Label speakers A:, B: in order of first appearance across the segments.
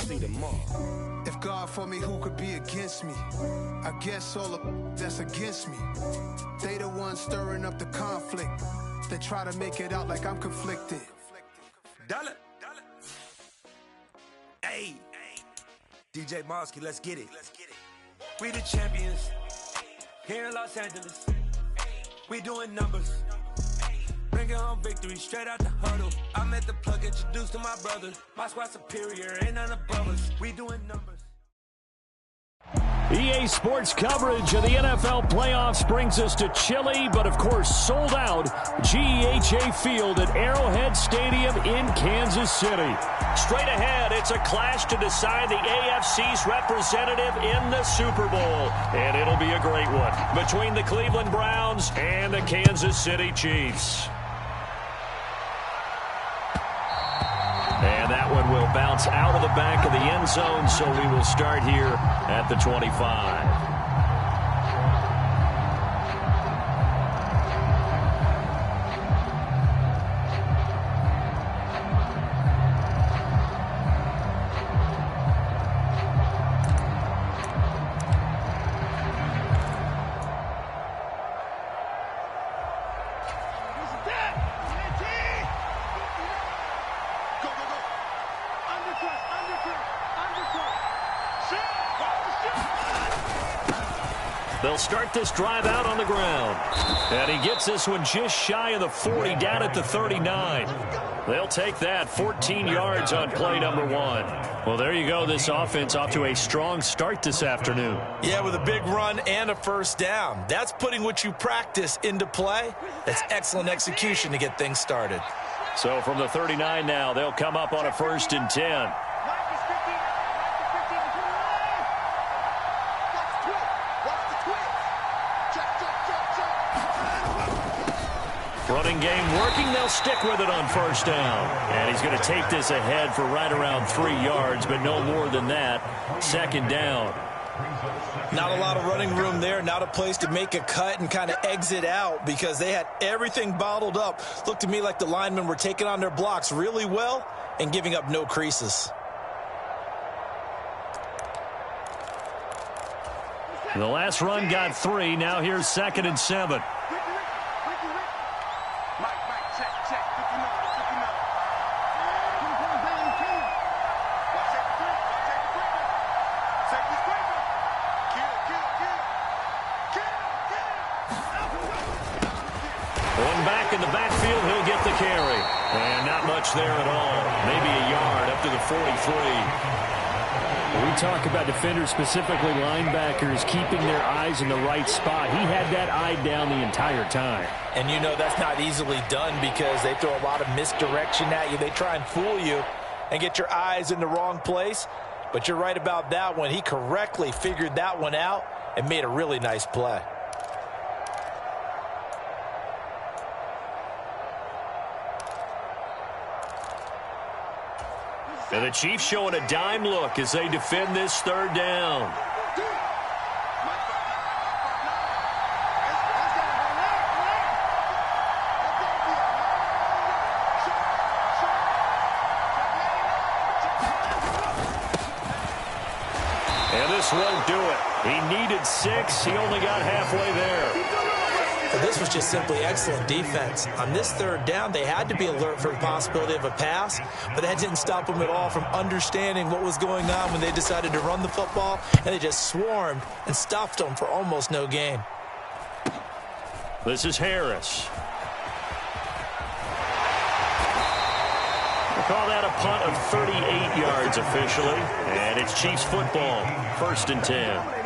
A: see tomorrow.
B: If God for me, who could be against me? I guess all the that's against me. They the ones stirring up the conflict. They try to make it out like I'm conflicted.
A: Dollar. Hey. DJ Mosky, let's get it. We the champions. Here in Los Angeles. We doing numbers. Bringing home victory straight out the huddle. I'm at the plug, introduced to my brother. My squad superior, ain't none above us. We doing numbers.
C: EA Sports coverage of the NFL playoffs brings us to chilly, but of course sold out GEHA Field at Arrowhead Stadium in Kansas City. Straight ahead, it's a clash to decide the AFC's representative in the Super Bowl. And it'll be a great one between the Cleveland Browns and the Kansas City Chiefs. And that one will bounce out of the back of the end zone, so we will start here at the 25. They'll start this drive out on the ground. And he gets this one just shy of the 40, down at the 39. They'll take that 14 yards on play number 1. Well, there you go. This offense off to a strong start this afternoon.
D: Yeah, with a big run and a first down. That's putting what you practice into play. That's excellent execution to get things started.
C: So from the 39 now, they'll come up on a 1st and 10. Running game working. They'll stick with it on 1st down. And he's going to take this ahead for right around 3 yards, but no more than that. 2nd down.
D: Not a lot of running room there. Not a place to make a cut and kind of exit out because they had everything bottled up. Looked to me like the linemen were taking on their blocks really well and giving up no creases.
C: The last run got 3. Now here's 2nd and 7. In the backfield, he'll get the carry. And not much there at all. Maybe a yard up to the 43.
E: We talk about defenders, specifically linebackers, keeping their eyes in the right spot. He had that eye down the entire time.
D: And you know that's not easily done because they throw a lot of misdirection at you. They try and fool you and get your eyes in the wrong place. But you're right about that one. He correctly figured that one out and made a really nice play.
C: And the Chiefs showing a dime look as they defend this 3rd down. And this won't do it. He needed 6. He only got halfway there.
D: This was just simply excellent defense. On this 3rd down, they had to be alert for the possibility of a pass, but that didn't stop them at all from understanding what was going on when they decided to run the football, and they just swarmed and stuffed them for almost no gain.
C: This is Harris. We'll call that a punt of 38 yards officially, and it's Chiefs football, 1st and 10.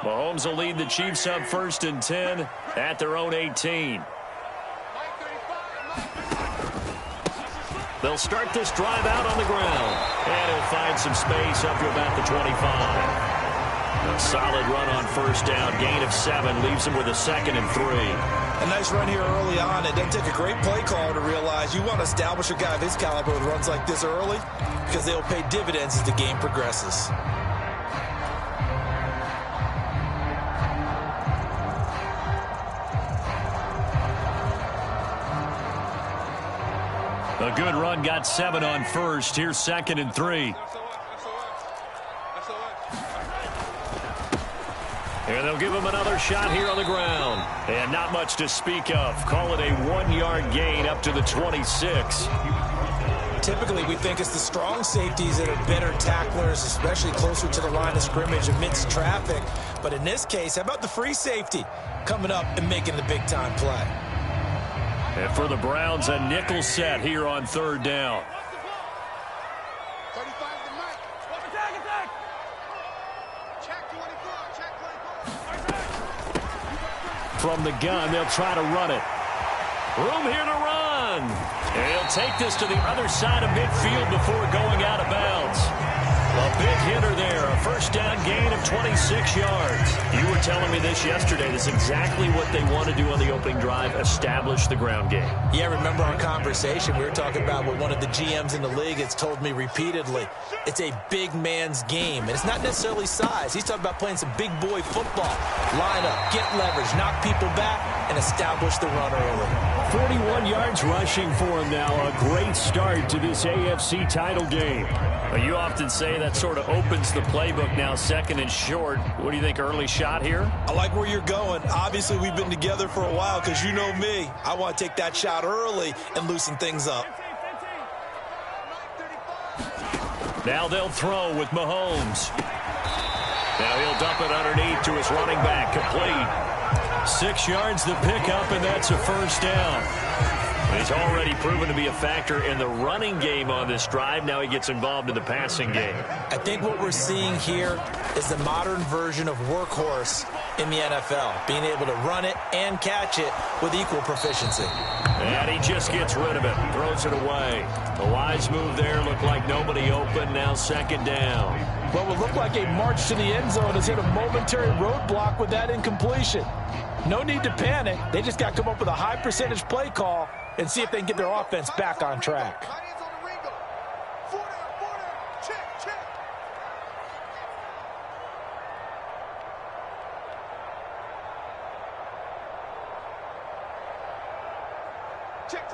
C: Mahomes will lead the Chiefs up 1st and 10 at their own 18. They'll start this drive out on the ground. And he'll find some space up to about the 25. A solid run on first down. Gain of 7 leaves him with a 2nd and 3.
D: A nice run here early on. It doesn't take a great play caller to realize you want to establish a guy of his caliber with runs like this early because they'll pay dividends as the game progresses.
C: A good run, got 7 on first. Here's 2nd and 3. And they'll give him another shot here on the ground. And not much to speak of. Call it a 1-yard gain up to the 26.
D: Typically, we think it's the strong safeties that are better tacklers, especially closer to the line of scrimmage amidst traffic. But in this case, how about the free safety coming up and making the big-time play?
C: And for the Browns, a nickel set here on 3rd down. From the gun, they'll try to run it. Room here to run. And he'll take this to the other side of midfield before going out of bounds. A big hitter there. A first down gain of 26 yards. You were telling me this yesterday. This is exactly what they want to do on the opening drive, establish the ground game.
D: Yeah, remember our conversation. We were talking about what one of the GMs in the league has told me repeatedly. It's a big man's game, and it's not necessarily size. He's talking about playing some big boy football. Line up, get leverage, knock people back, and establish the run early.
C: 41 yards rushing for him now. A great start to this AFC title game. Well, you often say that sort of opens the playbook now, 2nd and short. What do you think, early shot here?
D: I like where you're going. Obviously, we've been together for a while because you know me. I want to take that shot early and loosen things up.
C: Now they'll throw with Mahomes. Now he'll dump it underneath to his running back, complete. 6 yards the pickup, and that's a first down. He's already proven to be a factor in the running game on this drive. Now he gets involved in the passing game.
D: I think what we're seeing here is the modern version of workhorse in the NFL, being able to run it and catch it with equal proficiency.
C: And he just gets rid of it, throws it away. A wise move there, looked like nobody open, now 2nd down.
D: What would look like a march to the end zone has hit a momentary roadblock with that incompletion. No need to panic. They just got to come up with a high percentage play call and see if they can get their offense back on track.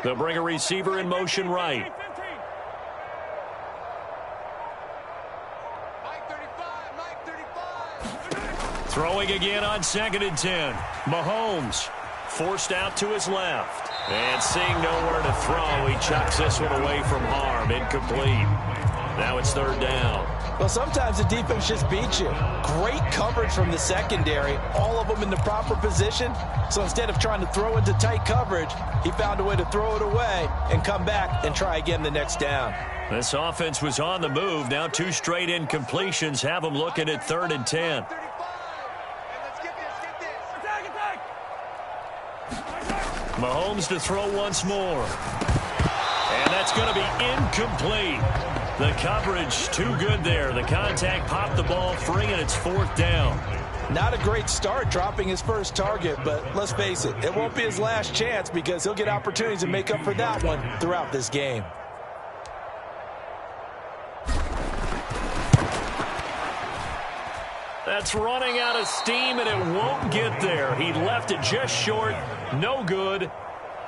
C: They'll bring a receiver in motion right. Throwing again on 2nd and 10. Mahomes forced out to his left. And seeing nowhere to throw, he chucks this one away from harm. Incomplete. Now it's 3rd down.
D: Well, sometimes the defense just beats you. Great coverage from the secondary, all of them in the proper position. So instead of trying to throw into tight coverage, he found a way to throw it away and come back and try again the next down.
C: This offense was on the move. Now 2 straight incompletions have them looking at 3rd and 10. Mahomes to throw once more. And that's going to be incomplete. The coverage too good there. The contact popped the ball free, and it's 4th down.
D: Not a great start dropping his first target, but let's face it, it won't be his last chance because he'll get opportunities to make up for that one throughout this game.
C: That's running out of steam, and it won't get there. He left it just short. No good.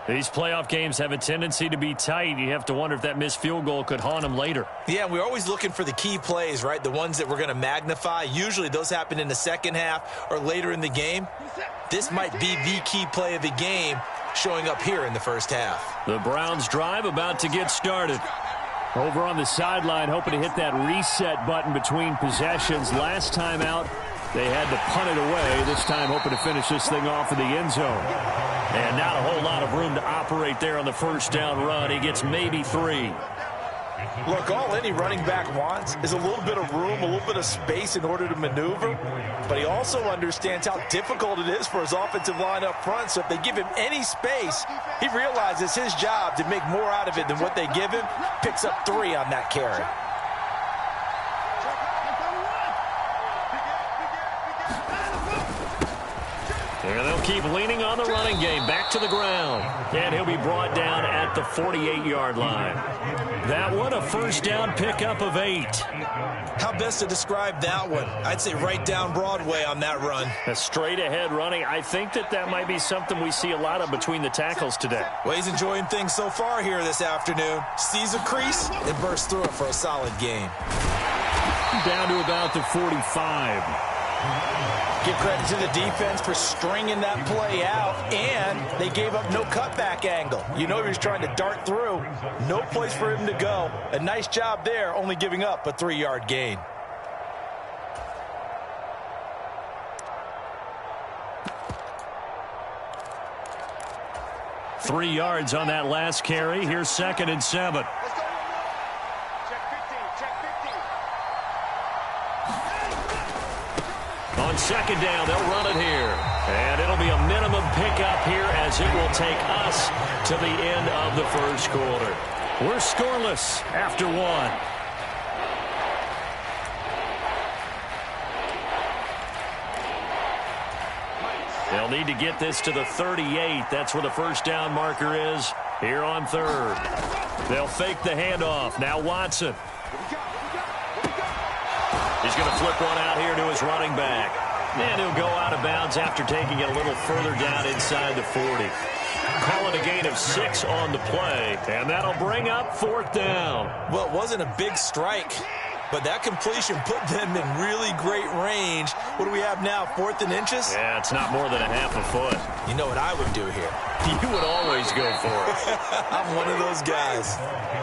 C: These playoff games have a tendency to be tight. You have to wonder if that missed field goal could haunt him later.
D: Yeah, we're always looking for the key plays, right? The ones that we're going to magnify. Usually those happen in the second half or later in the game. This might be the key play of the game showing up here in the first half.
C: The Browns drive about to get started. Over on the sideline, hoping to hit that reset button between possessions. Last time out, they had to punt it away. This time hoping to finish this thing off in the end zone. And not a whole lot of room to operate there on the first down run. He gets maybe 3.
D: Look, all any running back wants is a little bit of room, a little bit of space in order to maneuver. But he also understands how difficult it is for his offensive line up front. So if they give him any space, he realizes his job to make more out of it than what they give him. Picks up 3 on that carry.
C: And they'll keep leaning on the running game. Back to the ground. And he'll be brought down at the 48-yard line. That one, a first down pickup of 8.
D: How best to describe that one? I'd say right down Broadway on that run.
C: A straight-ahead running. I think that might be something we see a lot of between the tackles today.
D: Well, he's enjoying things so far here this afternoon. Sees a crease and bursts through it for a solid gain.
C: Down to about the 45.
D: Give credit to the defense for stringing that play out, and they gave up no cutback angle. You know he was trying to dart through. No place for him to go. A nice job there, only giving up a 3-yard gain.
C: Three yards on that last carry. Here's 2nd and 7. On 2nd down, they'll run it here. And it'll be a minimum pickup here as it will take us to the end of the first quarter. We're scoreless after 1. They'll need to get this to the 38. That's where the first down marker is here on 3rd. They'll fake the handoff. Now Watson. He's going to flip one out here to his running back. And he'll go out of bounds after taking it a little further down inside the 40. Call it a gain of 6 on the play. And that'll bring up 4th down.
D: Well, it wasn't a big strike, but that completion put them in really great range. What do we have now, 4th and inches?
C: Yeah, it's not more than a half a foot.
D: You know what I would do here?
C: You would always go for it.
D: I'm one of those guys.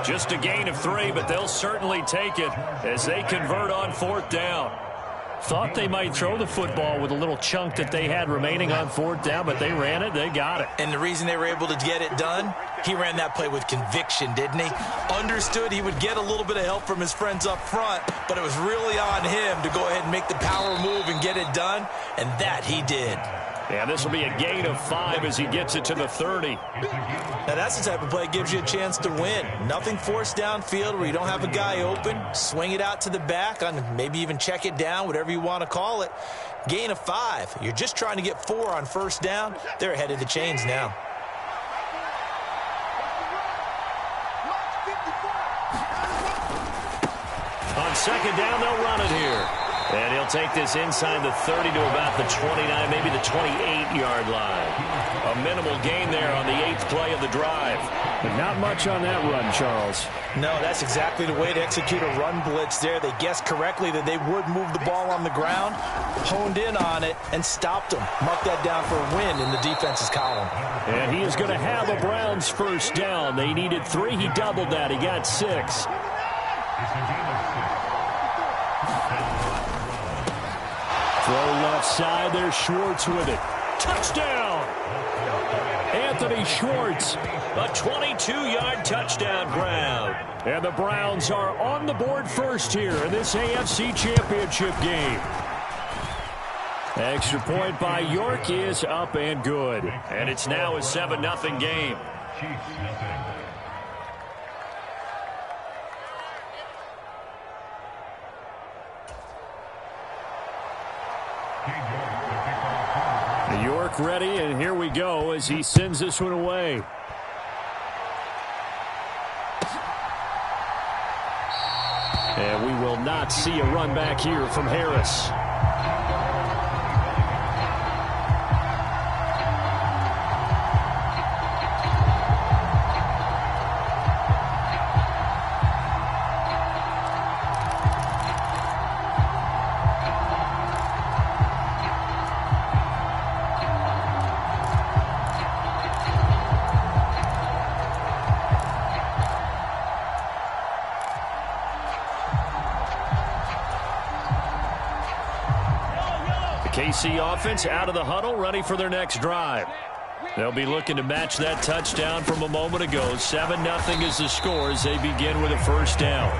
C: Just a gain of 3, but they'll certainly take it as they convert on 4th down. Thought they might throw the football with a little chunk that they had remaining on 4th down, but they ran it, they got it.
D: And the reason they were able to get it done, he ran that play with conviction, didn't he? Understood he would get a little bit of help from his friends up front, but it was really on him to go ahead and make the power move and get it done, and that he did.
C: Yeah, this will be a gain of 5 as he gets it to the 30.
D: Now, that's the type of play that gives you a chance to win. Nothing forced downfield where you don't have a guy open. Swing it out to the back, on maybe even check it down, whatever you want to call it. Gain of 5. You're just trying to get 4 on first down. They're ahead of the chains now.
C: On 2nd down, they'll run it here. And he'll take this inside the 30 to about the 29, maybe the 28-yard line. A minimal gain there on the 8th play of the drive. But not much on that run, Charles.
D: No, that's exactly the way to execute a run blitz there. They guessed correctly that they would move the ball on the ground, honed in on it, and stopped them. Marked that down for a win in the defense's column.
C: And he is going to have a Browns first down. They needed 3. He doubled that. He got 6. Throw left side. There's Schwartz with it. Touchdown! Anthony Schwartz. A 22-yard touchdown grab. And the Browns are on the board first here in this AFC Championship game. Extra point by York is up and good. And it's now a 7-0 game. York ready, and here we go as he sends this one away. And we will not see a run back here from Harris. KC offense out of the huddle, ready for their next drive. They'll be looking to match that touchdown from a moment ago. 7-0 is the score as they begin with a first down.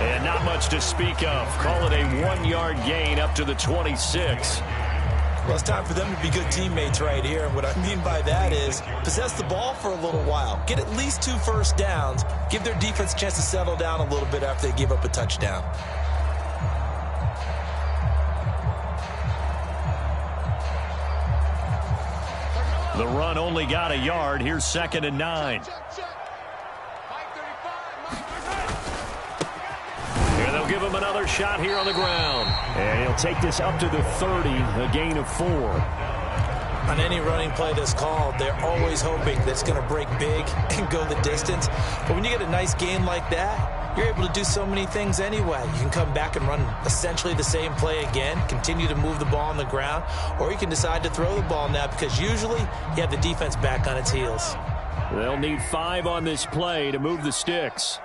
C: And not much to speak of. Call it a 1-yard gain up to the 26.
D: Well, it's time for them to be good teammates right here. And what I mean by that is possess the ball for a little while. Get at least 2 first downs. Give their defense a chance to settle down a little bit after they give up a touchdown.
C: The run only got a yard. Here's 2nd and 9. And they'll give him another shot here on the ground. And he'll take this up to the 30, a gain of 4.
D: On any running play that's called, they're always hoping that it's going to break big and go the distance. But when you get a nice gain like that, you're able to do so many things anyway. You can come back and run essentially the same play again, continue to move the ball on the ground, or you can decide to throw the ball now because usually you have the defense back on its heels.
C: They'll need 5 on this play to move the sticks.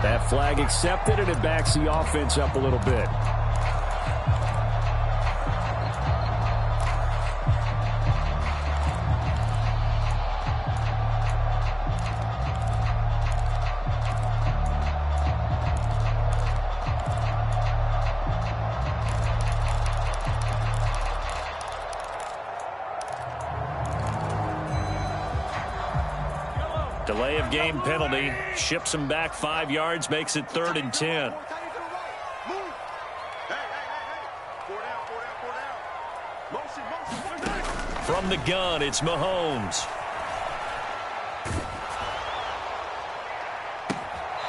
C: That flag accepted, and it backs the offense up a little bit. Delay of game penalty. Ships him back 5 yards, makes it 3rd and 10. From the gun, it's Mahomes.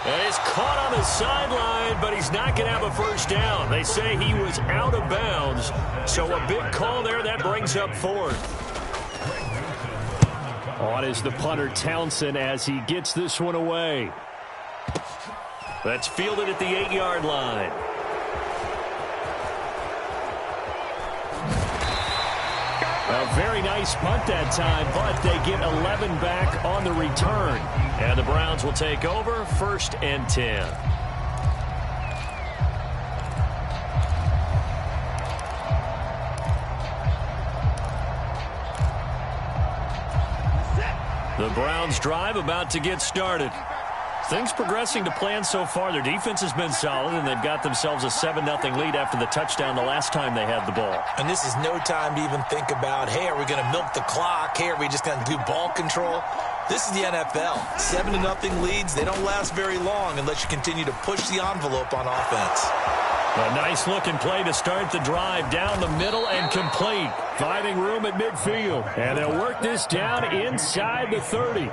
C: And he's caught on the sideline, but he's not going to have a first down. They say he was out of bounds. So a big call there. That brings up 4th. On is the punter, Townsend, as he gets this one away. That's fielded at the 8-yard line. A very nice punt that time, but they get 11 back on the return. And the Browns will take over, 1st and 10. The Browns drive about to get started. Things progressing to plan so far. Their defense has been solid, and they've got themselves a 7-0 lead after the touchdown the last time they had the ball.
D: And this is no time to even think about, hey, are we going to milk the clock? Hey, are we just going to do ball control? This is the NFL. 7-0 leads, they don't last very long unless you continue to push the envelope on offense.
C: A nice-looking play to start the drive down the middle and complete. Finding room at midfield. And they'll work this down inside the 30.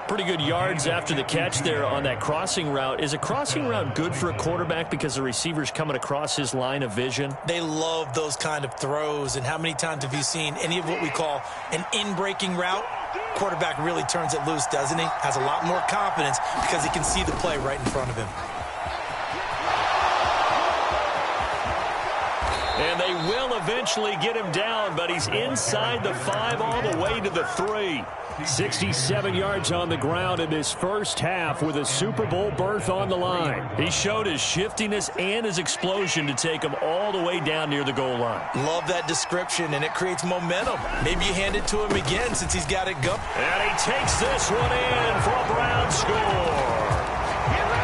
C: Pretty good yards after the catch there on that crossing route. Is a crossing route good for a quarterback because the receiver's coming across his line of vision?
D: They love those kind of throws. And how many times have you seen any of what we call an in-breaking route? Quarterback really turns it loose, doesn't he? Has a lot more confidence because he can see the play right in front of him.
C: And they will eventually get him down, but he's inside the 5 all the way to the 3. 67 yards on the ground in his first half with a Super Bowl berth on the line. He showed his shiftiness and his explosion to take him all the way down near the goal line.
D: Love that description, and it creates momentum. Maybe you hand it to him again since he's got it go.
C: And he takes this one in for a Brown score.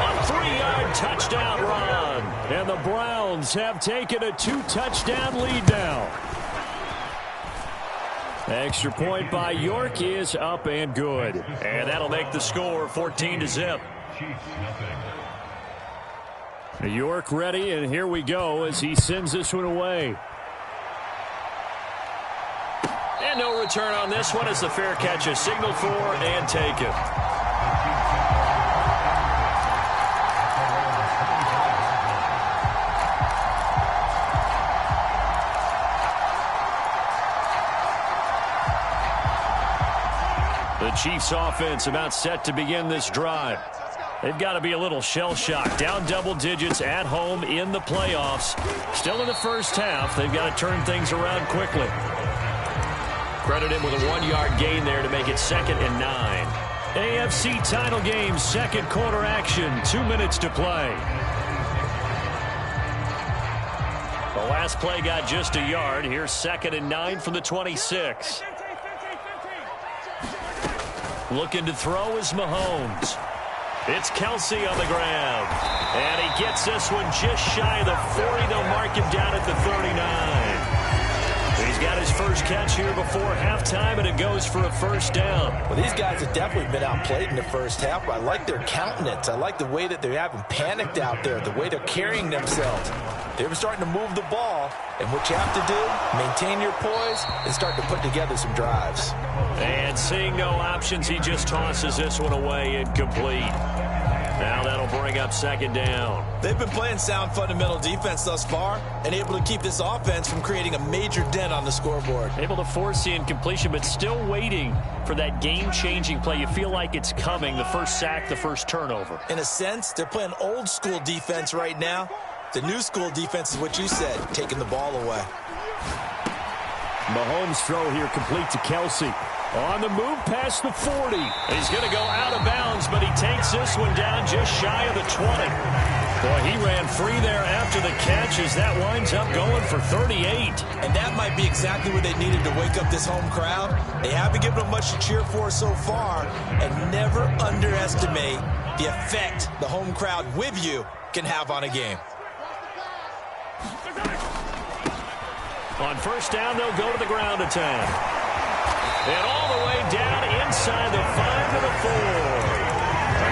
C: A 3-yard touchdown run. And the Browns have taken a 2-touchdown lead now. Extra point by York is up and good. And that'll make the score 14-0. York ready, and here we go as he sends this one away. And no return on this one as the fair catch is signaled for and taken. The Chiefs offense about set to begin this drive. They've got to be a little shell-shocked. Down double digits at home in the playoffs. Still in the first half. They've got to turn things around quickly. Credit him with a 1-yard gain there to make it 2nd and 9. AFC title game, second quarter action. 2 minutes to play. The last play got just a yard. Here's 2nd and 9 from the 26. Looking to throw is Mahomes. It's Kelce on the ground. And he gets this one just shy of the 40. They'll mark him down at the 39. He's got his first catch here before halftime, and it goes for a first down.
D: Well, these guys have definitely been outplayed in the first half. I like their countenance. I like the way that they haven't panicked out there, the way they're carrying themselves. They were starting to move the ball, and what you have to do, maintain your poise and start to put together some drives.
C: And seeing no options, he just tosses this one away, incomplete. Now that'll bring up second down.
D: They've been playing sound fundamental defense thus far and able to keep this offense from creating a major dent on the scoreboard.
C: Able to force the incompletion, but still waiting for that game-changing play. You feel like it's coming, the first sack, the first turnover.
D: In a sense, they're playing old-school defense right now. The new school defense is what you said, taking the ball away.
C: Mahomes' throw here complete to Kelce. On the move past the 40. He's going to go out of bounds, but he takes this one down just shy of the 20. Boy, he ran free there after the catch as that winds up going for 38.
D: And that might be exactly what they needed to wake up this home crowd. They haven't given them much to cheer for so far, and never underestimate the effect the home crowd with you can have on a game.
C: On first down, they'll go to the ground attack. And all the way down inside the 5 to the 4.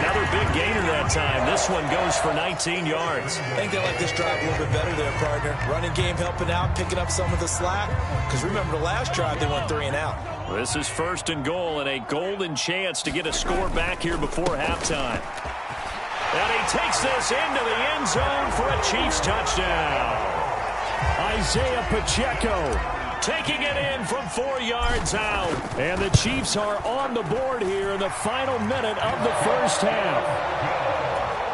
C: Another big gainer that time. This one goes for 19 yards.
D: I think they like this drive a little bit better there, partner. Running game helping out, picking up some of the slack. Because remember the last drive, they went 3 and out.
C: This is first and goal and a golden chance to get a score back here before halftime. And he takes this into the end zone for a Chiefs touchdown. Isaiah Pacheco taking it in from 4 yards out. And the Chiefs are on the board here in the final minute of the first half.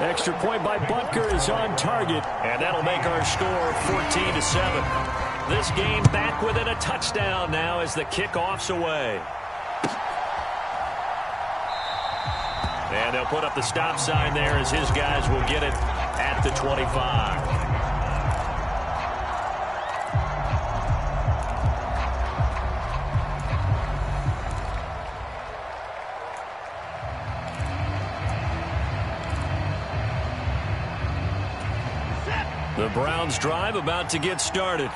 C: Extra point by Butker is on target. And that'll make our score 14-7. This game back within a touchdown now as the kickoff's away. And they'll put up the stop sign there as his guys will get it at the 25. The Browns drive about to get started.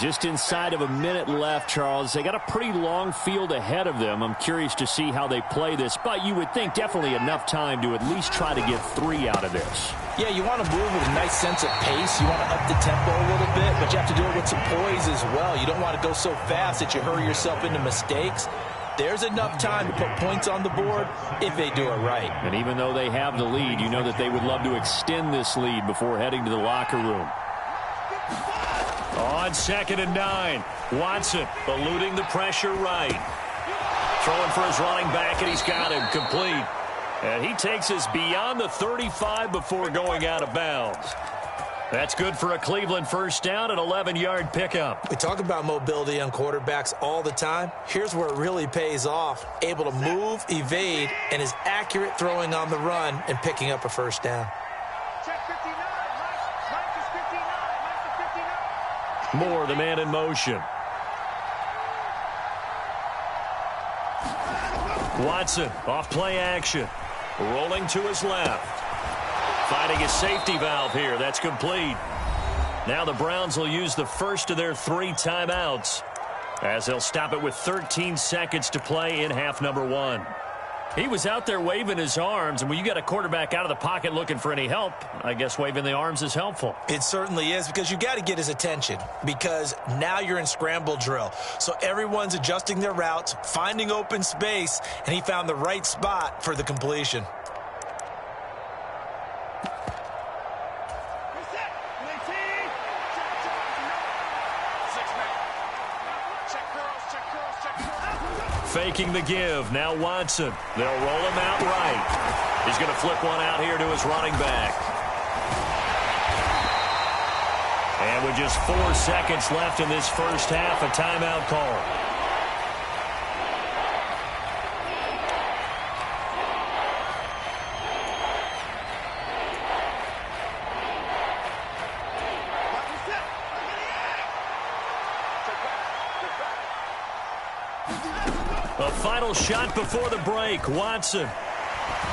C: Just inside of a minute left, Charles. They got a pretty long field ahead of them. I'm curious to see how they play this, but you would think definitely enough time to at least try to get 3 out of this.
D: Yeah, you want to move with a nice sense of pace. You want to up the tempo a little bit, but you have to do it with some poise as well. You don't want to go so fast that you hurry yourself into mistakes. There's enough time to put points on the board if they do it right.
C: And even though they have the lead, you know that they would love to extend this lead before heading to the locker room. On 2nd and 9, Watson eluding the pressure right. Throwing for his running back, and he's got him complete. And he takes us beyond the 35 before going out of bounds. That's good for a Cleveland first down, an 11-yard pickup.
D: We talk about mobility on quarterbacks all the time. Here's where it really pays off. Able to move, evade, and is accurate throwing on the run and picking up a first down.
C: Moore, the man in motion. Watson, off play action. Rolling to his left. Finding his safety valve here. That's complete. Now the Browns will use the first of their 3 timeouts as they'll stop it with 13 seconds to play in half number 1. He was out there waving his arms, and when you got a quarterback out of the pocket looking for any help, I guess waving the arms is helpful.
D: It certainly is, because you got to get his attention, because now you're in scramble drill. So everyone's adjusting their routes, finding open space, and he found the right spot for the completion.
C: Faking the give. Now Watson. They'll roll him out right. He's going to flip one out here to his running back. And with just 4 seconds left in this first half, a timeout call. A final shot before the break. Watson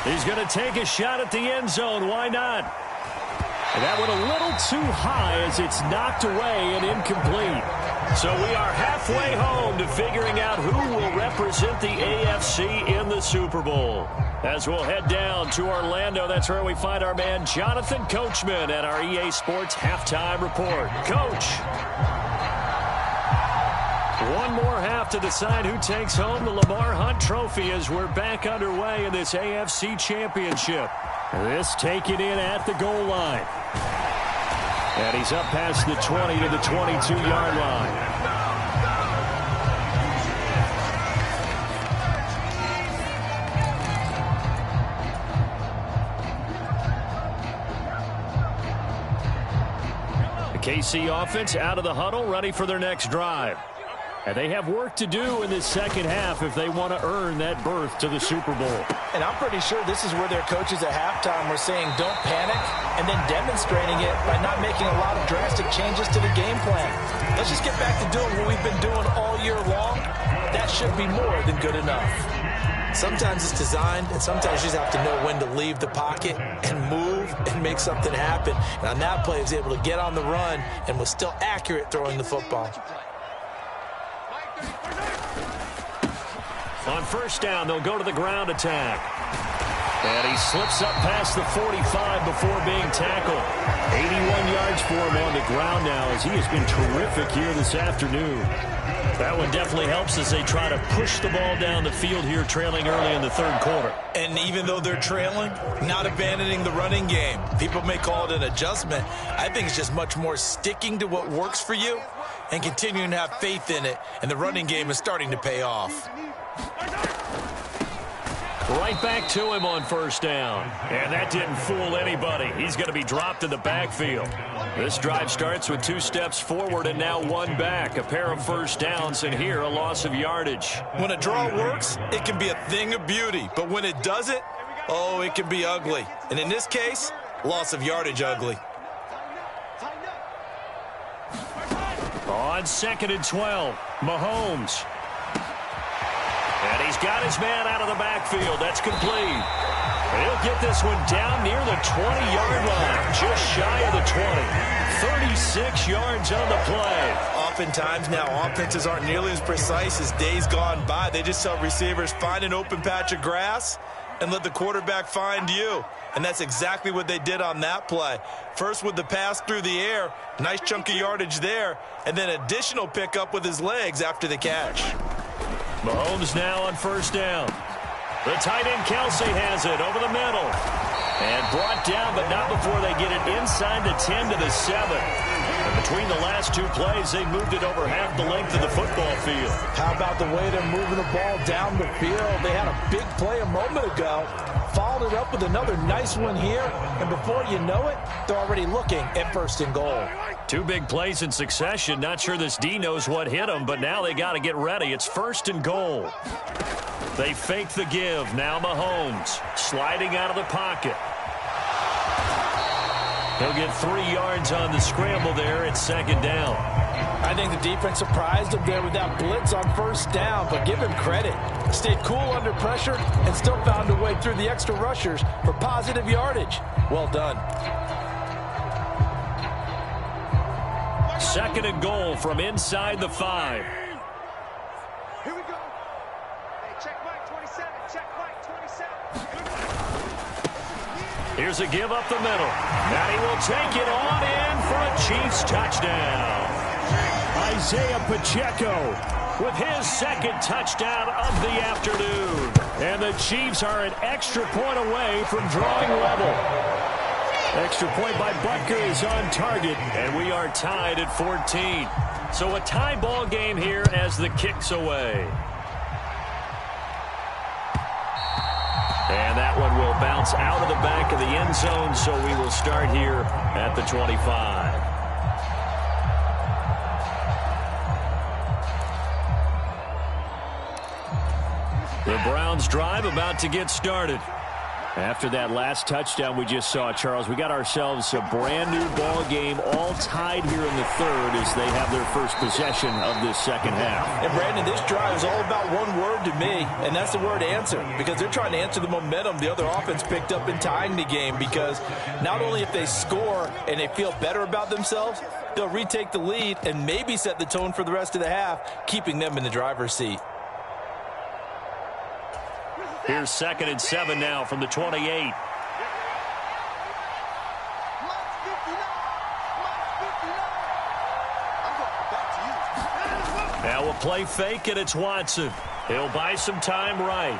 C: He's going to take a shot at the end zone. Why not? And that went a little too high as it's knocked away and incomplete. So we are halfway home to figuring out who will represent the AFC in the Super Bowl. As we'll head down to Orlando, that's where we find our man Jonathan Coachman at our EA Sports Halftime Report. Coach. One more half to decide who takes home the Lamar Hunt Trophy as we're back underway in this AFC Championship. This taken in at the goal line. And he's up past the 20 to the 22-yard line. The KC offense out of the huddle, ready for their next drive. And they have work to do in this second half if they want to earn that berth to the Super Bowl.
D: And I'm pretty sure this is where their coaches at halftime were saying don't panic, and then demonstrating it by not making a lot of drastic changes to the game plan. Let's just get back to doing what we've been doing all year long. That should be more than good enough. Sometimes it's designed, and sometimes you just have to know when to leave the pocket and move and make something happen. And on that play, he was able to get on the run and was still accurate throwing the football.
C: On first down, they'll go to the ground attack. And he slips up past the 45 before being tackled. 81 yards for him on the ground now as he has been terrific here this afternoon. That one definitely helps as they try to push the ball down the field here, trailing early in the third quarter.
D: And even though they're trailing, not abandoning the running game. People may call it an adjustment. I think it's just much more sticking to what works for you and continuing to have faith in it. And the running game is starting to pay off.
C: Right back to him on first down. And that didn't fool anybody. He's going to be dropped in the backfield. This drive starts with 2 steps forward and now 1 back. A pair of first downs, and here a loss of yardage.
D: When a draw works, it can be a thing of beauty. But when it doesn't, oh, it can be ugly. And in this case, loss of yardage ugly.
C: On 2nd and 12, Mahomes. And he's got his man out of the backfield. That's complete. And he'll get this one down near the 20-yard line, just shy of the 20. 36 yards on the play.
D: Oftentimes now, offenses aren't nearly as precise as days gone by. They just tell receivers, find an open patch of grass and let the quarterback find you. And that's exactly what they did on that play. First with the pass through the air, nice chunk of yardage there, and then additional pickup with his legs after the catch.
C: Mahomes now on first down. The tight end Kelsey has it over the middle. And brought down, but not before they get it inside the 10 to the 7. And between the last 2 plays, they moved it over half the length of the football field.
D: How about the way they're moving the ball down the field? They had a big play a moment ago. Followed it up with another nice one here. And before you know it, they're already looking at 1st and goal.
C: 2 big plays in succession. Not sure this D knows what hit him, but now they got to get ready. It's 1st and goal. They fake the give. Now Mahomes sliding out of the pocket. He'll get 3 yards on the scramble there at 2nd down.
D: I think the defense surprised him there with that blitz on 1st down, but give him credit. Stayed cool under pressure and still found a way through the extra rushers for positive yardage. Well done.
C: 2nd and goal from inside the 5.
F: Here we go. Hey, check Mike 27. Check Mike 27.
C: Here's a give up the middle. And he will take it on in for a Chiefs touchdown. Isaiah Pacheco with his 2nd touchdown of the afternoon. And the Chiefs are an extra point away from drawing level. Extra point by Butker is on target, and we are tied at 14. So a tie ball game here as the kick's away. And that one will bounce out of the back of the end zone, so we will start here at the 25. The Browns drive about to get started. After that last touchdown we just saw, Charles, we got ourselves a brand-new ball game, all tied here in the third as they have their first possession of this second half.
D: And, Brandon, this drive is all about one word to me, and that's the word answer, because they're trying to answer the momentum the other offense picked up in tying the game, because not only if they score and they feel better about themselves, they'll retake the lead and maybe set the tone for the rest of the half, keeping them in the driver's seat.
C: Here's 2nd and 7 now from the 28. Now we'll play fake, and it's Watson. He'll buy some time right.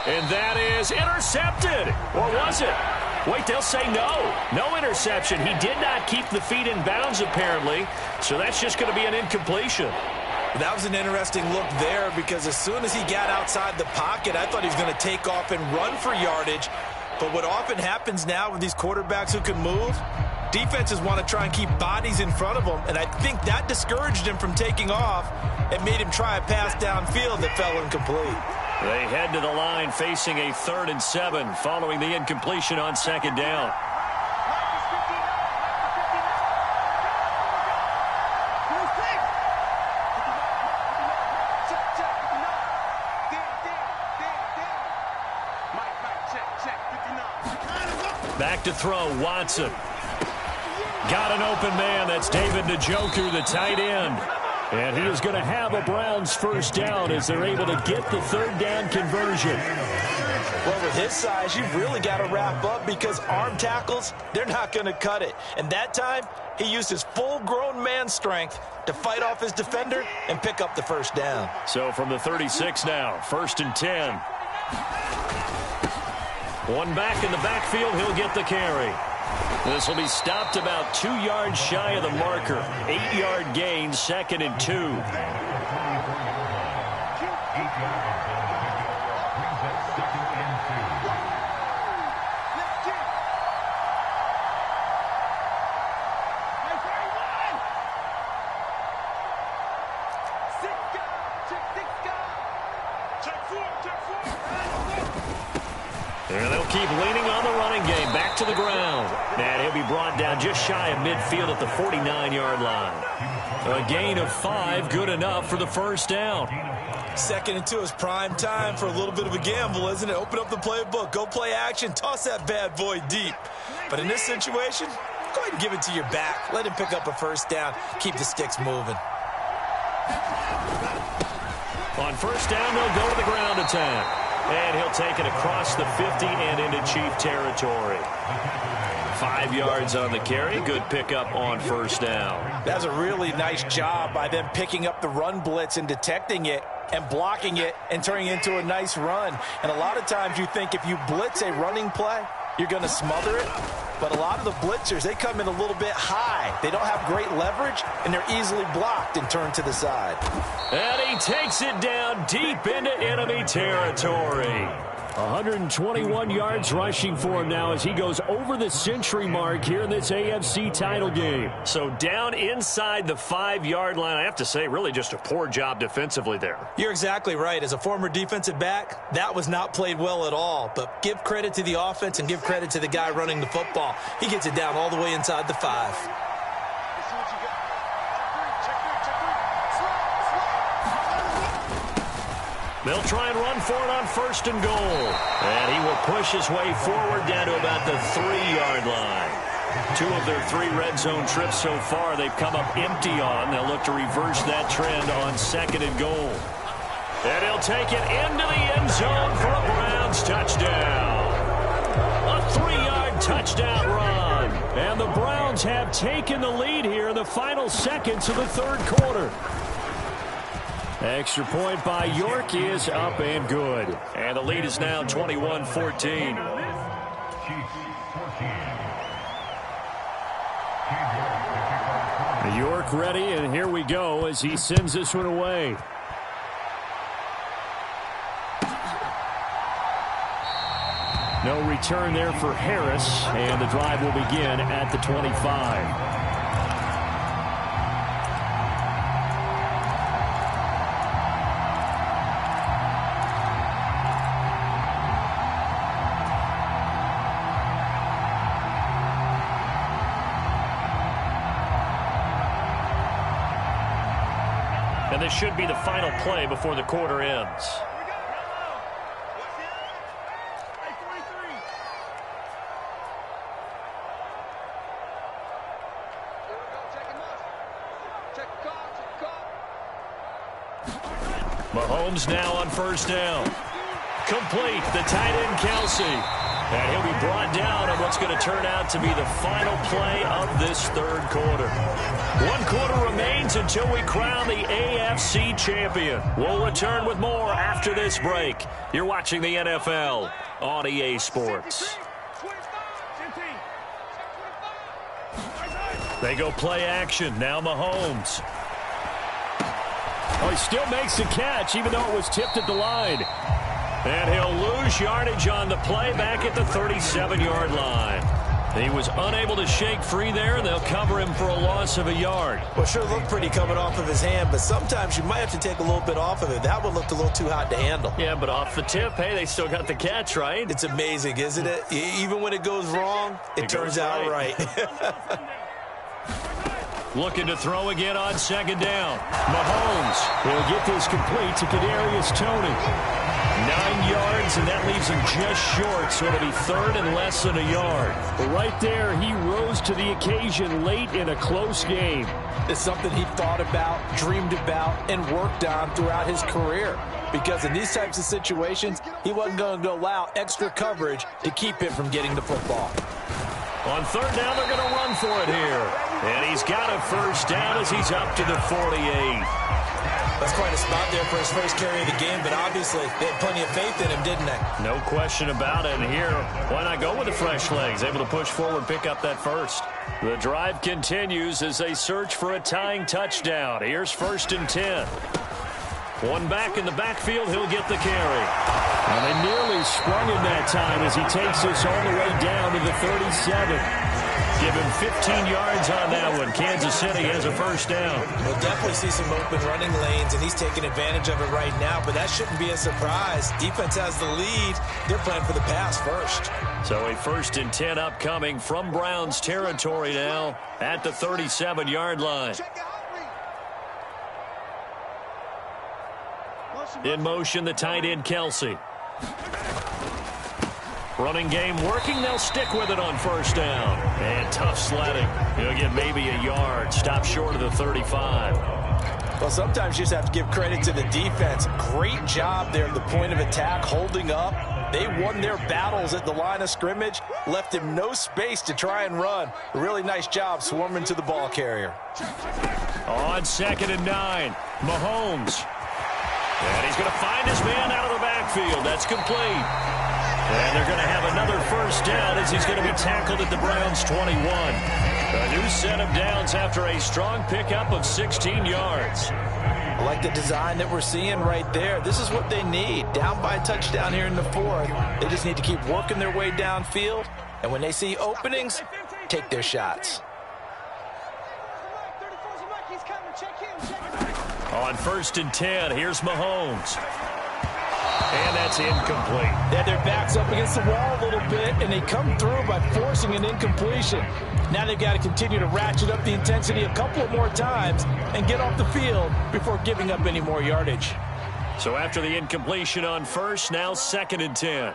C: And that is intercepted. Or was it? Wait, they'll say no. No interception. He did not keep the feet in bounds, apparently. So that's just going to be an incompletion.
D: That was an interesting look there, because as soon as he got outside the pocket, I thought he was going to take off and run for yardage. But what often happens now with these quarterbacks who can move, defenses want to try and keep bodies in front of them, and I think that discouraged him from taking off and made him try a pass downfield that fell incomplete.
C: They head to the line facing a 3rd and 7 following the incompletion on 2nd down. Back to throw, Watson. Got an open man. That's David Njoku, the tight end. And he is going to have a Browns first down as they're able to get the 3rd down conversion.
D: Well, with his size, you've really got to wrap up, because arm tackles, they're not going to cut it. And that time, he used his full-grown man strength to fight off his defender and pick up the first down.
C: So from the 36 now, 1st and 10. One back in the backfield, he'll get the carry. This will be stopped about 2 yards shy of the marker. 8-yard gain, 2nd and 2. And they'll keep leaning on the running game. Back to the ground. And he'll be brought down just shy of midfield at the 49-yard line. A gain of 5, good enough for the first down.
D: 2nd and 2 is prime time for a little bit of a gamble, isn't it? Open up the playbook, go play action, toss that bad boy deep. But in this situation, go ahead and give it to your back. Let him pick up a first down. Keep the sticks moving.
C: On first down, they'll go to the ground attack. And he'll take it across the 50 and into Chief territory. 5 yards on the carry. Good pickup on first down.
D: That's a really nice job by them picking up the run blitz and detecting it and blocking it and turning it into a nice run. And a lot of times you think if you blitz a running play, you're going to smother it. But a lot of the blitzers, they come in a little bit high. They don't have great leverage, and they're easily blocked and turned to the side.
C: And he takes it down deep into enemy territory. 121 yards rushing for him now as he goes over the century mark here in this AFC title game. So down inside the 5-yard line, I have to say, really just a poor job defensively there.
D: You're exactly right. As a former defensive back, that was not played well at all. But give credit to the offense and give credit to the guy running the football. He gets it down all the way inside the 5.
C: They'll try and run for it on 1st and goal. And he will push his way forward down to about the 3-yard line. 2 of their 3 red zone trips so far they've come up empty on. They'll look to reverse that trend on 2nd and goal. And he'll take it into the end zone for a Browns touchdown. A 3-yard touchdown run. And the Browns have taken the lead here in the final seconds of the 3rd quarter. Extra point by York is up and good. And the lead is now 21-14. York ready, and here we go as he sends this one away. No return there for Harris, and the drive will begin at the 25. And this should be the final play before the quarter ends. Mahomes now on first down. Complete, the tight end Kelce. And he'll be brought down on what's going to turn out to be the final play of this third quarter. 1 quarter remains until we crown the AFC champion. We'll return with more after this break. You're watching the NFL on EA Sports. They go play action. Now Mahomes. Oh, he still makes the catch, even though it was tipped at the line. And he'll lose yardage on the play back at the 37-yard line. He was unable to shake free there, and they'll cover him for a loss of a yard.
D: Well, sure looked pretty coming off of his hand, but sometimes you might have to take a little bit off of it. That one looked a little too hot to handle.
C: Yeah, but off the tip, hey, they still got the catch, right?
D: It's amazing, isn't it? Even when it goes wrong, it turns out right.
C: Looking to throw again on second down. Mahomes will get this complete to Kadarius Toney. 9 yards, and that leaves him just short, so it'll be third and less than a yard.
E: But right there, he rose to the occasion late in a close game.
D: It's something he thought about, dreamed about, and worked on throughout his career. Because in these types of situations, he wasn't going to allow extra coverage to keep him from getting the football.
C: On third down, they're going to run for it here. And he's got a first down as he's up to the 48.
D: That's quite a spot there for his first carry of the game, but obviously they had plenty of faith in him, didn't they?
C: No question about it. And here, why not go with the fresh legs? Able to push forward, pick up that first. The drive continues as they search for a tying touchdown. Here's 1st and 10. One back in the backfield, he'll get the carry.
E: And they nearly sprung him that time as he takes this all the way down to the 37.
C: Give him 15 yards on that one. Kansas City has a first down.
D: We'll definitely see some open running lanes, and he's taking advantage of it right now, but that shouldn't be a surprise. Defense has the lead. They're playing for the pass first.
C: So a 1st and 10 upcoming from Browns territory now at the 37-yard line. In motion, the tight end Kelce. Running game working. They'll stick with it on first down. And tough sledding. He'll get maybe a yard. Stop short of the 35.
D: Well, sometimes you just have to give credit to the defense. Great job there at the point of attack, holding up. They won their battles at the line of scrimmage, left him no space to try and run. A really nice job swarming to the ball carrier.
C: On 2nd and 9, Mahomes. And he's going to find his man out of the backfield. That's complete. And they're going to have another first down as he's going to be tackled at the Browns' 21. A new set of downs after a strong pickup of 16 yards.
D: I like the design that we're seeing right there. This is what they need. Down by a touchdown here in the 4th. They just need to keep working their way downfield. And when they see openings, take their shots.
C: On 1st and 10, here's Mahomes. And that's incomplete.
D: They had their backs up against the wall a little bit, and they come through by forcing an incompletion. Now they've got to continue to ratchet up the intensity a couple of more times and get off the field before giving up any more yardage.
C: So after the incompletion on 1st, now 2nd and 10.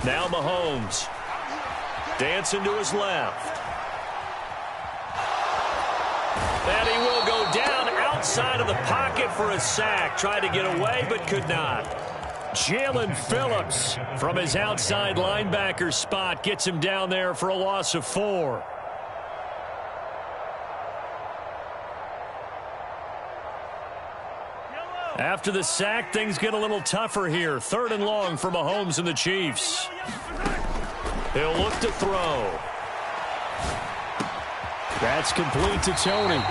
C: Now Mahomes. Dancing to his left. And he will go down outside of the pocket for a sack. Tried to get away, but could not. Jalen Phillips from his outside linebacker spot gets him down there for a loss of 4. After the sack, things get a little tougher here. 3rd and long for Mahomes and the Chiefs. He'll look to throw.
E: That's complete to Toney.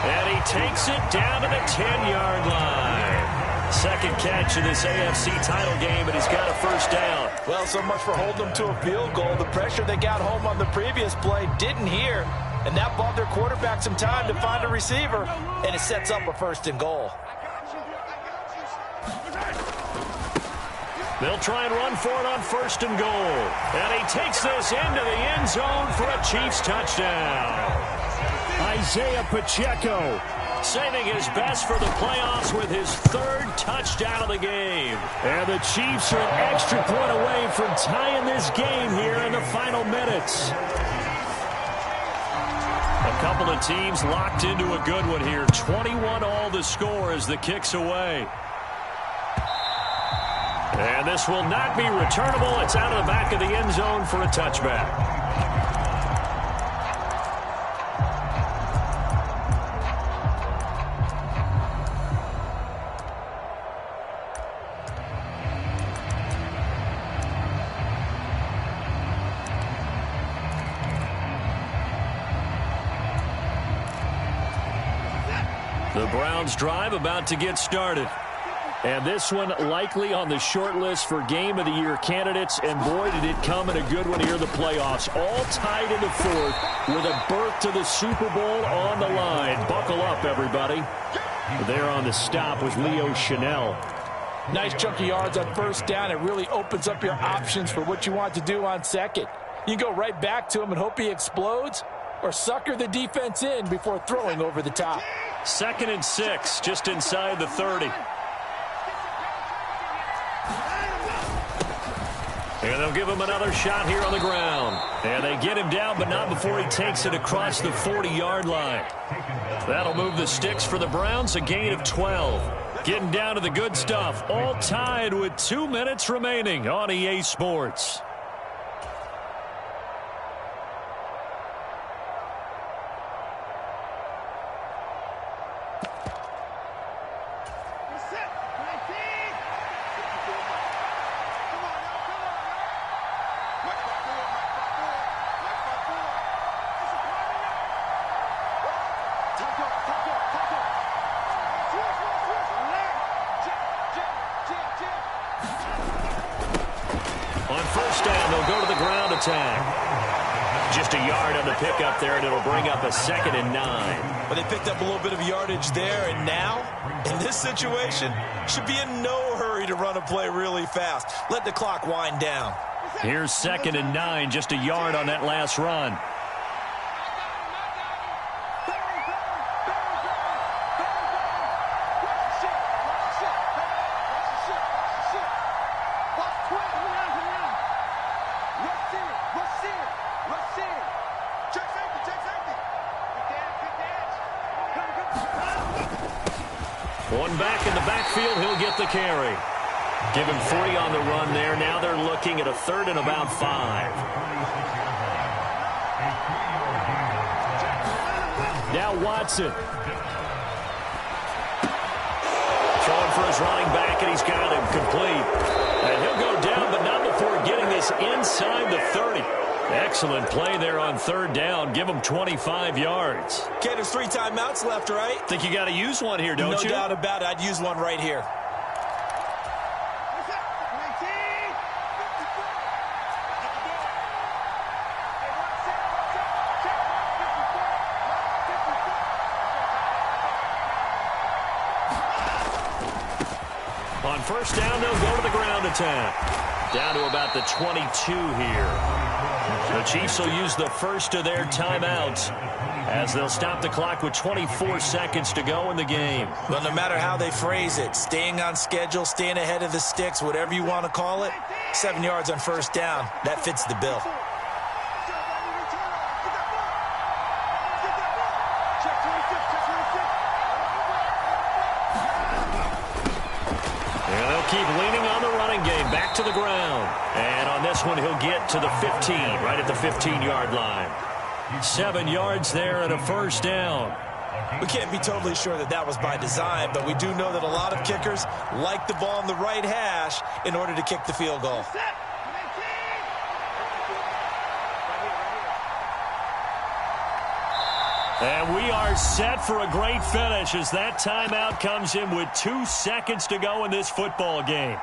C: And he takes it down to the 10-yard line. Second catch of this AFC title game, and he's got a first down.
D: Well, so much for holding them to a field goal. The pressure they got home on the previous play didn't hear, and that bought their quarterback some time to find a receiver, and it sets up a 1st and goal.
C: They'll try and run for it on 1st and goal. And he takes this into the end zone for a Chiefs touchdown. Isaiah Pacheco saving his best for the playoffs with his 3rd touchdown of the game. And the Chiefs are an extra point away from tying this game here in the final minutes. A couple of teams locked into a good one here. 21-all the score as the kick's away. And this will not be returnable. It's out of the back of the end zone for a touchback. The Browns drive about to get started. And this one likely on the short list for Game of the Year candidates. And boy, did it come in a good one here in the playoffs. All tied in the 4th with a berth to the Super Bowl on the line. Buckle up, everybody. There on the stop was Leo Chanel.
G: Nice chunky yards on 1st down. It really opens up your options for what you want to do on 2nd. You can go right back to him and hope he explodes, or sucker the defense in before throwing over the top.
C: 2nd and 6, just inside the 30. And they'll give him another shot here on the ground. And they get him down, but not before he takes it across the 40-yard line. That'll move the sticks for the Browns, a gain of 12. Getting down to the good stuff, all tied with 2 minutes remaining on EA Sports. Just a yard on the pickup there, and it'll bring up a 2nd and 9.
D: But they picked up a little bit of yardage there, and now, in this situation, should be in no hurry to run a play really fast. Let the clock wind down.
C: Here's 2nd and 9, just a yard on that last run. One back in the backfield, he'll get the carry. Give him 3 on the run there. Now they're looking at a 3rd and about 5. Now Watson. Throwing for his running back, and he's got him complete. And he'll go down, but not before getting this inside the 30. Excellent play there on 3rd down. Give him 25 yards.
D: Okay, there's 3 timeouts left, right?
C: Think you got to use one here, don't you?
D: No doubt about it. I'd use one right here.
C: On 1st down, they'll go to the ground attack. Down to about the 22 here. The Chiefs will use the first of their timeouts as they'll stop the clock with 24 seconds to go in the game.
D: Well, no matter how they phrase it, staying on schedule, staying ahead of the sticks, whatever you want to call it, 7 yards on 1st down, that fits the bill.
C: And they'll keep leaning on the running game, back to the ground. And on this one, he'll get to the 15, right at the 15-yard line. 7 yards there and a 1st down.
D: We can't be totally sure that that was by design, but we do know that a lot of kickers like the ball in the right hash in order to kick the field goal.
C: And we are set for a great finish as that timeout comes in with 2 seconds to go in this football game.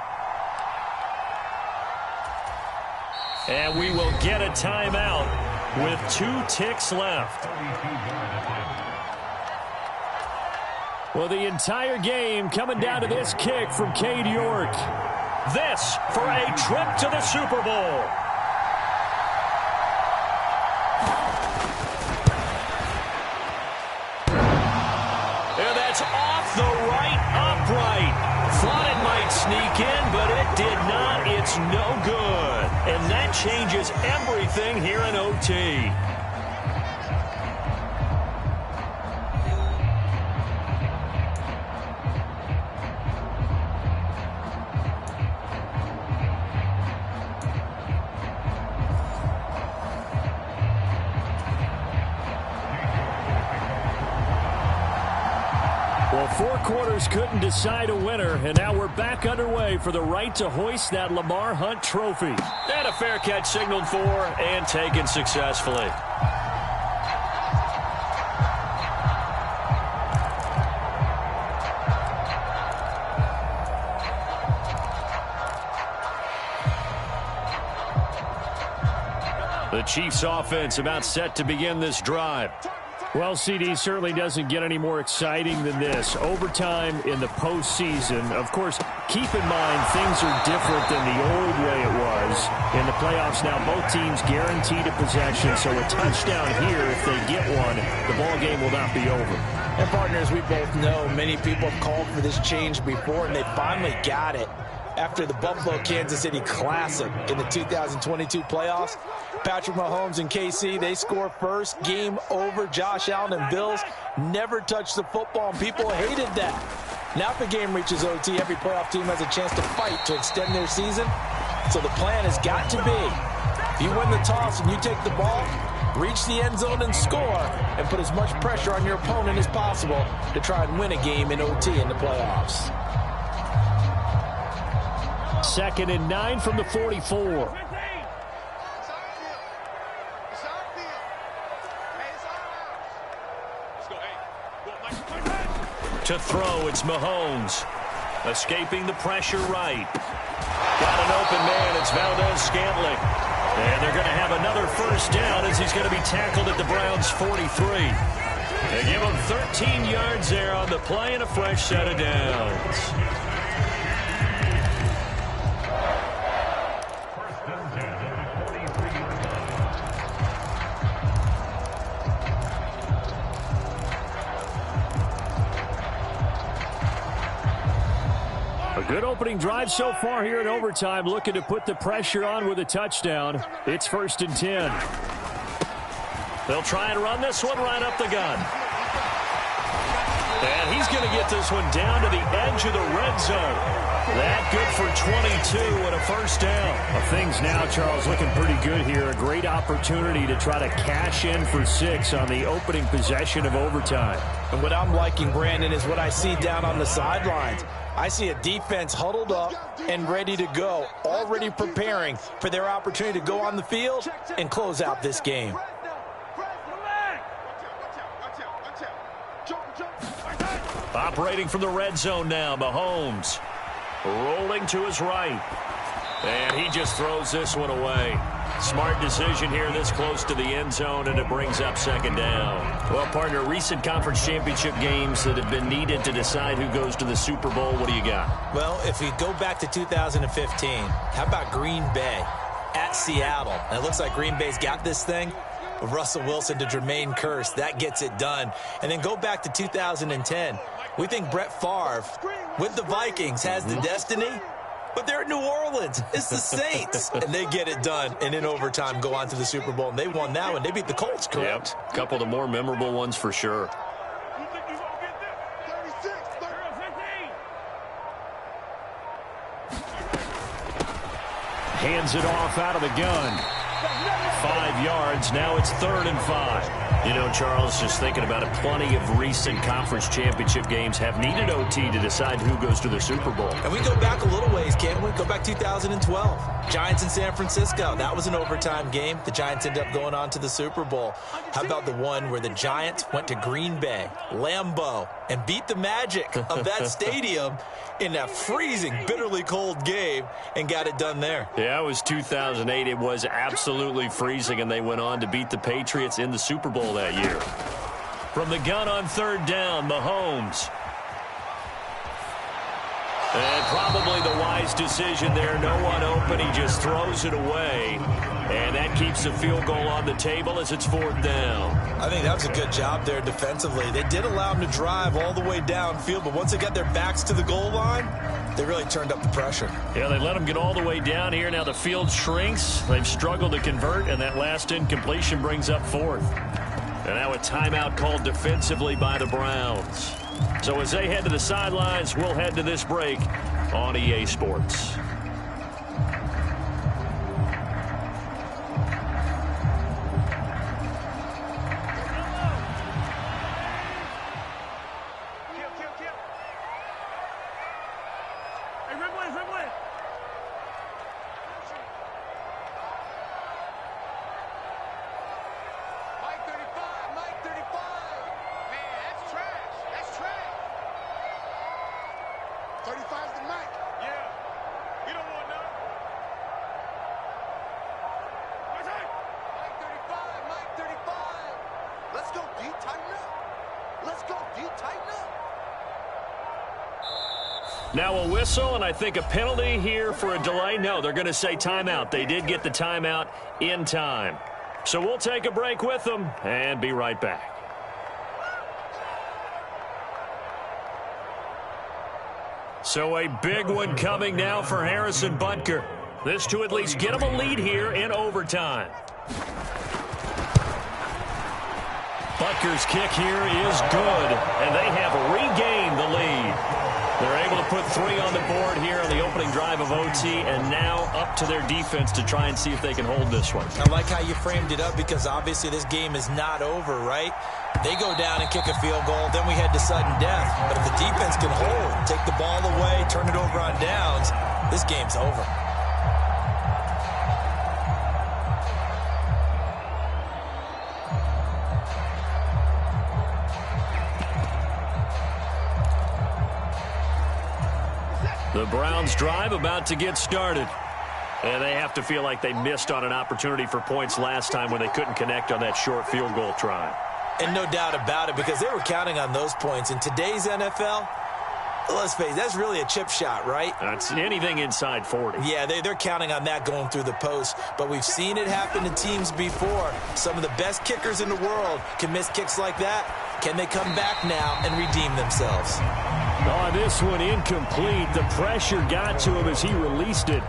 C: And we will get a timeout with 2 ticks left. Well, the entire game coming down to this kick from Cade York. This for a trip to the Super Bowl. And that's off the right upright. Thought it might sneak in, but it did not. It's no good. And that changes everything here in OT. Well, 4 quarters couldn't decide a winner, and now we're back underway for the right to hoist that Lamar Hunt trophy. And a fair catch signaled for and taken successfully. The Chiefs offense about set to begin this drive. Well, CD certainly doesn't get any more exciting than this. Overtime in the postseason. Of course, keep in mind things are different than the old way it was. In the playoffs now, both teams guaranteed a possession, so a touchdown here, if they get one, the ball game will not be over.
G: And partners, we both know many people have called for this change before, and they finally got it. After the Buffalo-Kansas City Classic in the 2022 playoffs, Patrick Mahomes and KC, they score first. Game over. Josh Allen and Bills never touched the football, and people hated that. Now if the game reaches OT, every playoff team has a chance to fight to extend their season. So the plan has got to be, if you win the toss and you take the ball, reach the end zone and score, and put as much pressure on your opponent as possible to try and win a game in OT in the playoffs.
C: 2nd and 9 from the 44. To throw, it's Mahomes. Escaping the pressure right. Got an open man, it's Valdez-Scantling. And they're going to have another first down as he's going to be tackled at the Browns' 43. They give him 13 yards there on the play and a fresh set of downs. Good opening drive so far here in overtime, looking to put the pressure on with a touchdown. It's 1st and 10. They'll try and run this one right up the gun. And he's going to get this one down to the edge of the red zone. That good for 22 and a first down. Well, things now, Charles, looking pretty good here. A great opportunity to try to cash in for 6 on the opening possession of overtime.
G: And what I'm liking, Brandon, is what I see down on the sidelines. I see a defense huddled up and ready to go, already preparing for their opportunity to go on the field and close out this game.
C: Operating from the red zone now, Mahomes. Rolling to his right. And he just throws this one away. Smart decision here this close to the end zone, and it brings up 2nd down. Well, partner, recent conference championship games that have been needed to decide who goes to the Super Bowl. What do you got?
D: Well, if we go back to 2015, how about Green Bay at Seattle? And it looks like Green Bay's got this thing. With Russell Wilson to Jermaine Kearse, that gets it done. And then go back to 2010. We think Brett Favre with the Vikings has the destiny. But they're at New Orleans. It's the Saints. And they get it done. And in overtime, go on to the Super Bowl. And they won that one. They beat the Colts, correct?
C: Yep. A couple of the more memorable ones for sure. Hands it off out of the gun. 5 yards. Now it's 3rd and 5. You know, Charles, just thinking about it, plenty of recent conference championship games have needed OT to decide who goes to the Super Bowl.
D: And we go back a little ways, can't we? Go back 2012. Giants in San Francisco. That was an overtime game. The Giants ended up going on to the Super Bowl. How about the one where the Giants went to Green Bay, Lambeau, and beat the magic of that stadium in that freezing, bitterly cold game and got it done there?
C: Yeah, it was 2008. It was absolutely freezing, and they went on to beat the Patriots in the Super Bowl that year. From the gun on 3rd down, Mahomes. And probably the wise decision there. No one open. He just throws it away. And that keeps the field goal on the table as it's 4th down.
D: I think that was a good job there defensively. They did allow them to drive all the way downfield, but once they got their backs to the goal line, they really turned up the pressure.
C: Yeah, they let them get all the way down here. Now the field shrinks. They've struggled to convert, and that last incompletion brings up 4th. And now a timeout called defensively by the Browns. So as they head to the sidelines, we'll head to this break on EA Sports. Now a whistle, and I think a penalty here for a delay. No, they're going to say timeout. They did get the timeout in time. So we'll take a break with them and be right back. So a big one coming now for Harrison Butker. This to at least get him a lead here in overtime. Butker's kick here is good, and they have regained the lead. They're able to put 3 on the board here on the opening drive of OT, and now up to their defense to try and see if they can hold this one.
D: I like how you framed it up because obviously this game is not over, right? They go down and kick a field goal, then we head to sudden death. But if the defense can hold, take the ball away, turn it over on downs, this game's over.
C: The Browns drive about to get started. And they have to feel like they missed on an opportunity for points last time when they couldn't connect on that short field goal try.
D: And no doubt about it, because they were counting on those points. In today's NFL, let's face it, that's really a chip shot, right?
C: That's anything inside 40.
D: Yeah, they're counting on that going through the post. But we've seen it happen to teams before. Some of the best kickers in the world can miss kicks like that. Can they come back now and redeem themselves?
E: Oh, this one incomplete. The pressure got to him as he released it.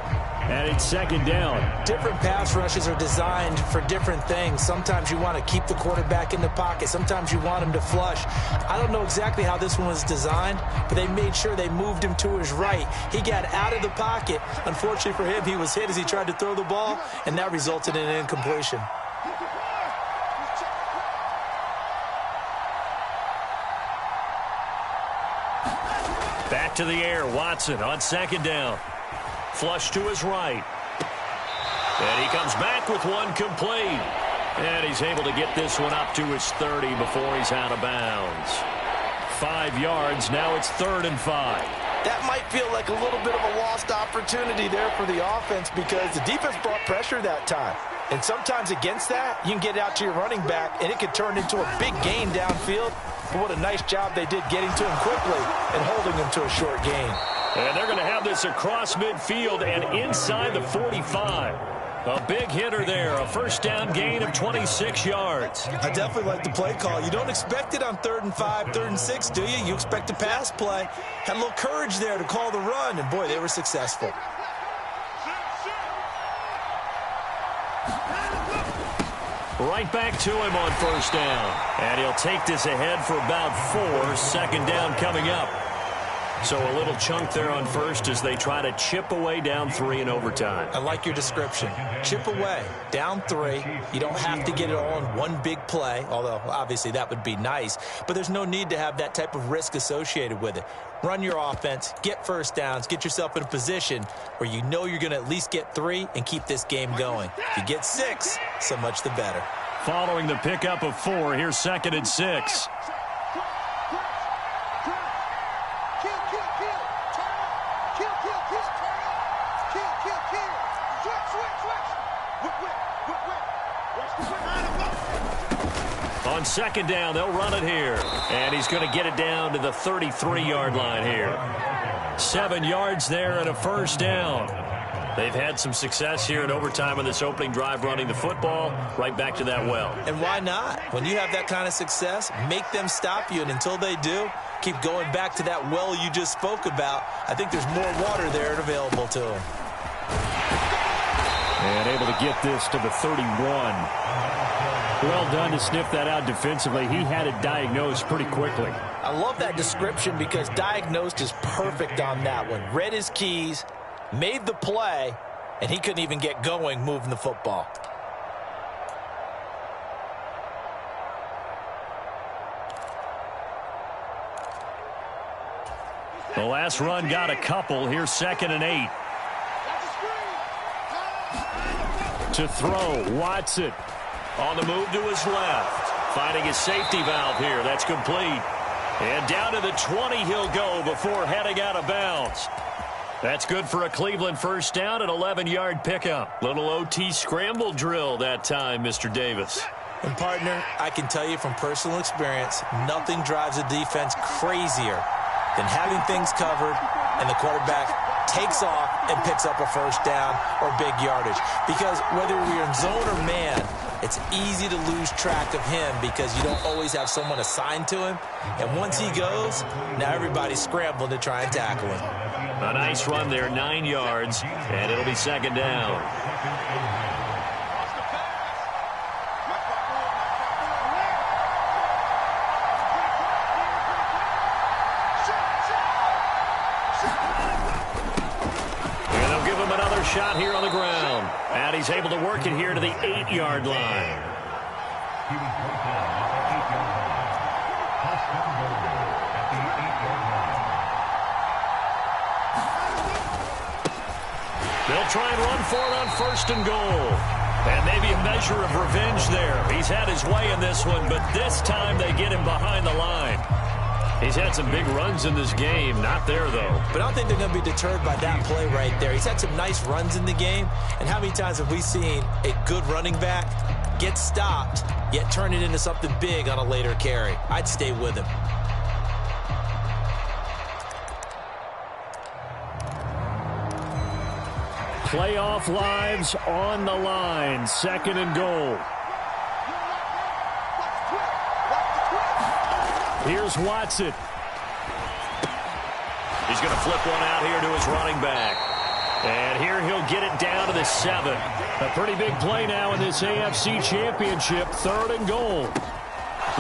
E: And it's 2nd down.
D: Different pass rushes are designed for different things. Sometimes you want to keep the quarterback in the pocket. Sometimes you want him to flush. I don't know exactly how this one was designed, but they made sure they moved him to his right. He got out of the pocket. Unfortunately for him, he was hit as he tried to throw the ball, and that resulted in an incompletion.
C: Back to the air. Watson on 2nd down. Flush to his right. And he comes back with one complete. And he's able to get this one up to his 30 before he's out of bounds. 5 yards. Now it's 3rd and 5.
D: That might feel like a little bit of a lost opportunity there for the offense because the defense brought pressure that time. And sometimes against that, you can get out to your running back, and it could turn into a big gain downfield. But what a nice job they did getting to him quickly and holding him to a short gain.
C: And they're going to have this across midfield and inside the 45. A big hitter there, a 1st down gain of 26 yards.
D: I definitely like the play call. You don't expect it on 3rd and 5, 3rd and 6, do you? You expect a pass play. Had a little courage there to call the run, and boy, they were successful.
C: Right back to him on 1st down. And he'll take this ahead for about 4. 2nd down coming up. So a little chunk there on 1st as they try to chip away down 3 in overtime.
D: I like your description. Chip away, down 3. You don't have to get it all in one big play, although obviously that would be nice. But there's no need to have that type of risk associated with it. Run your offense, get 1st downs, get yourself in a position where you know you're going to at least get 3 and keep this game going. If you get 6, so much the better.
C: Following the pickup of 4, here's 2nd and 6. On on second down. They'll run it here. And he's going to get it down to the 33-yard line here. 7 yards there and a first down. They've had some success here in overtime in this opening drive running the football. Right back to that well.
D: And why not? When you have that kind of success, make them stop you. And until they do, keep going back to that well you just spoke about. I think there's more water there and available to them.
E: And able to get this to the 31. Well done to sniff that out defensively. He had it diagnosed pretty quickly.
G: I love that description because diagnosed is perfect on that one. Read his keys, made the play, and he couldn't even get going moving the football.
C: The last run got a couple. Here's 2nd and 8. To throw, Watson. On the move to his left. Finding his safety valve here. That's complete. And down to the 20 he'll go before heading out of bounds. That's good for a Cleveland first down, an 11-yard pickup. Little OT scramble drill that time, Mr. Davis.
D: And, partner, I can tell you from personal experience, nothing drives a defense crazier than having things covered and the quarterback takes off and picks up a first down or big yardage. Because whether you're in zone or man, it's easy to lose track of him because you don't always have someone assigned to him. And once he goes, now everybody's scrambling to try and tackle him.
C: A nice run there, 9 yards, and it'll be 2nd down. Shot here on the ground. And he's able to work it here to the 8-yard line. They'll try and run for it on 1st and goal. And maybe a measure of revenge there. He's had his way in this one, but this time they get him behind the line. He's had some big runs in this game. Not there, though.
D: But I don't think they're going to be deterred by that play right there. He's had some nice runs in the game. And how many times have we seen a good running back get stopped, yet turn it into something big on a later carry? I'd stay with him.
E: Playoff lives on the line. 2nd and goal. Here's Watson. He's going to flip one out here to his running back. And here he'll get it down to the 7. A pretty big play now in this AFC Championship. 3rd and goal.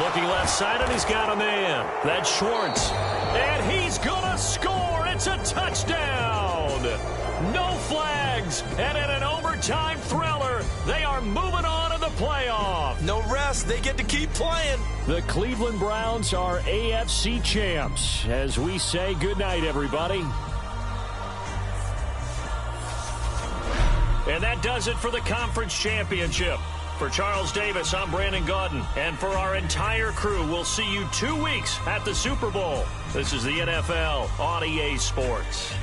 E: Looking left side, and he's got a man. That's Schwartz. And he's going to score. It's a touchdown. No flags. And in an overtime thriller, they are moving on to the playoff.
D: No rest. They get to keep playing.
E: The Cleveland Browns are AFC champs. As we say goodnight, everybody.
C: And that does it for the conference championship. For Charles Davis, I'm Brandon Gaudin. And for our entire crew, we'll see you 2 weeks at the Super Bowl. This is the NFL on EA Sports.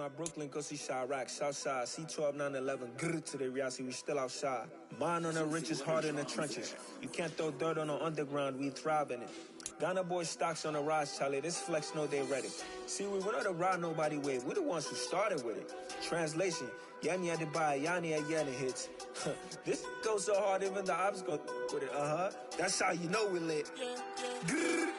H: my Brooklyn, go see Chirac, Southside, C12, 911, grr to the Riasi, we still outside. Mine on the riches, hard in the trenches. You can't throw dirt on the underground, we thrive in it. Ghana boys stocks on the rise, Charlie, this flex know they ready. See, we not the ride nobody with, we the ones who started with it. Translation, Yanni had to buy, Yanni had Yanni hits. This goes so hard, even the ops go with it, That's how you know we lit. Grr.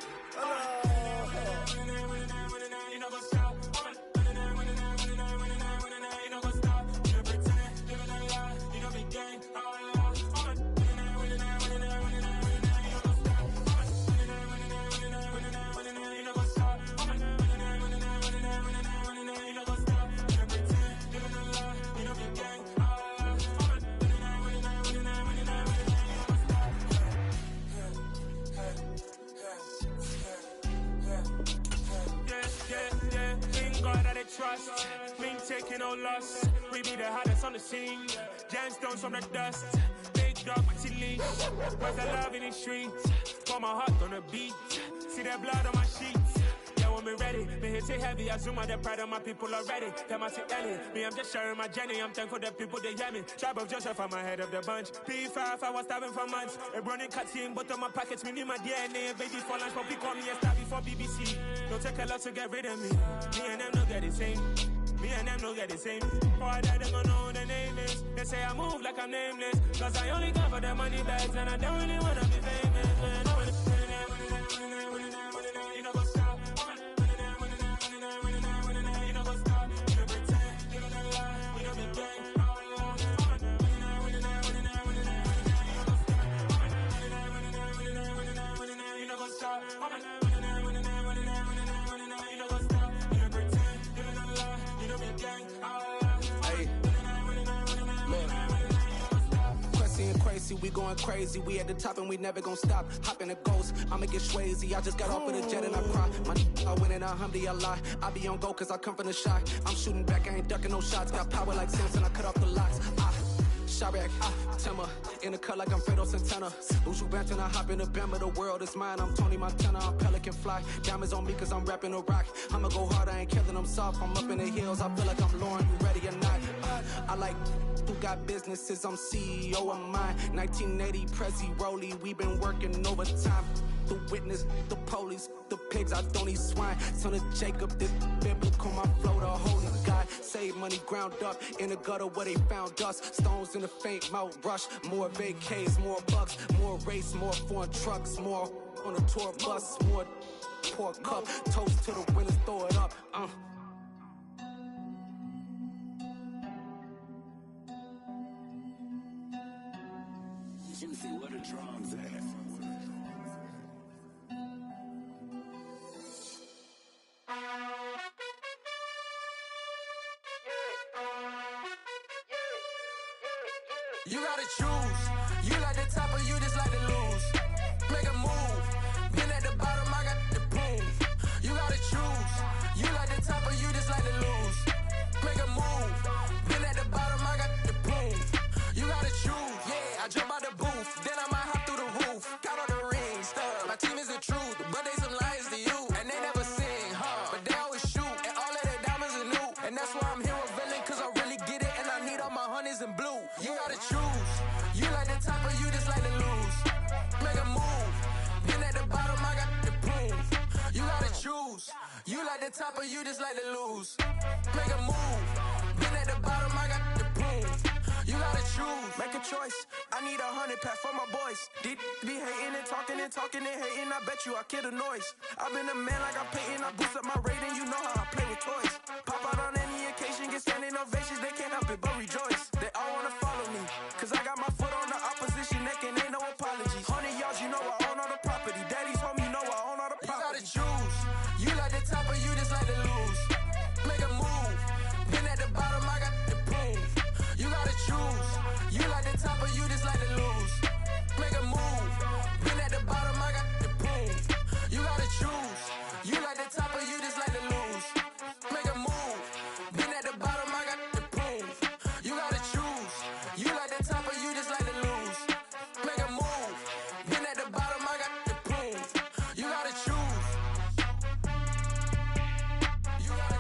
I: Trust, we ain't taking no loss. We be the hottest on the scene. Gemstones from the dust. Big dog with leash. Where's the love in the streets? Got my heart on the beat. See that blood on my sheets. Yeah, when me ready, me hit it heavy. I zoom out the pride of my people already. Them I see Ellie. Me, I'm just sharing my journey. I'm thankful the people they hear me. Tribe of Joseph, I'm ahead of the bunch. P5, I was starving for months. A running cutting, but on my pockets, me need my DNA. Baby for lunch, but call me a star before BBC. Don't take a lot to get rid of me. Me and them don't get the same. Me and them don't get the same. Boy, that they gon' know the name is. They say I move like I'm nameless. Cause I only got for the money bags. And I don't really wanna be famous, man. You know what's up? You know what's up? You know pretend. You know the lie. You know the gang. You know what's up?
J: Crazy, we going crazy. We at the top and we never gon' stop. Hop in a ghost, I'ma get swayzy. I just got off with a jet and I cry. I win in a Humvee, I lie. I be on go cause I come from the shot. I'm shooting back, I ain't ducking no shots. Got power like Samson, I cut off the locks. Chirac, Timmer, in the cut like I'm Fredo Santana. Uju Banton, I hop in the Bama, the world is mine. I'm Tony Montana, I'm Pelican Fly. Diamonds on me cause I'm rapping a rock. I'ma go hard, I ain't killing them soft. I'm up in the hills, I feel like I'm Lauren, you ready or not? I like who got businesses, I'm CEO of mine. 1980 Prezi Rolly, we been working overtime. The witness, the police, the pigs, I don't eat swine. Son of Jacob, this biblical, my flow, the holy God. Save money ground up in the gutter where they found us. Stones in the faint mouth rush. More vacays, more bucks, more race, more foreign trucks, more on a tour bus, more pour cup. Toast to the winners, throw it up.
K: Juicy, where the drums at?
J: You gotta choose. You like the top or you just like to lose. Make a move. Been at the bottom, I got the boom. You gotta choose. You like the top or you just like to lose. Make a move. Been at the bottom, I got the boom. You gotta choose. Yeah, I jump out the booth. Then I might hop through the roof. Count all the rings. My team is the truth, but they some liars to you. And they never sing, but they always shoot. And all of their diamonds are new. And that's why I'm here with villain, cause I really get it. And I need all my honeys in blue. You gotta choose. You like the top or you just like to lose. Make a move. Been at the bottom, I got the boom. You gotta choose. You like the top or you just like to lose. Make a move. Been at the bottom, I got the boom. You gotta choose. Make a choice. I need 100 pack for my boys. Be hating and talking and hating. I bet you I kill the noise. I've been a man like I'm Peyton. I boost up my rating. You know how I play with toys. Pop out on any occasion, get standing ovations. They can't help it but rejoice. They all wanna follow me, cause I got my foot on the opposition neck and ain't no apologies. 100 yards, you know I own all the property. Daddy's home, you know I own all the property. You gotta choose. You like the top or you just like to lose. Make a move. Been at the bottom, I got the boom. You gotta choose. You like the top or you just like to lose. Make a move. Been at the bottom, I got the boom. You gotta choose. You like the top or you just like to lose. Make a move. Been at the bottom, I got the boom. You gotta choose. You like the top or you just like to lose. Make a move. Been at the bottom, I got the boom. You gotta choose. You gotta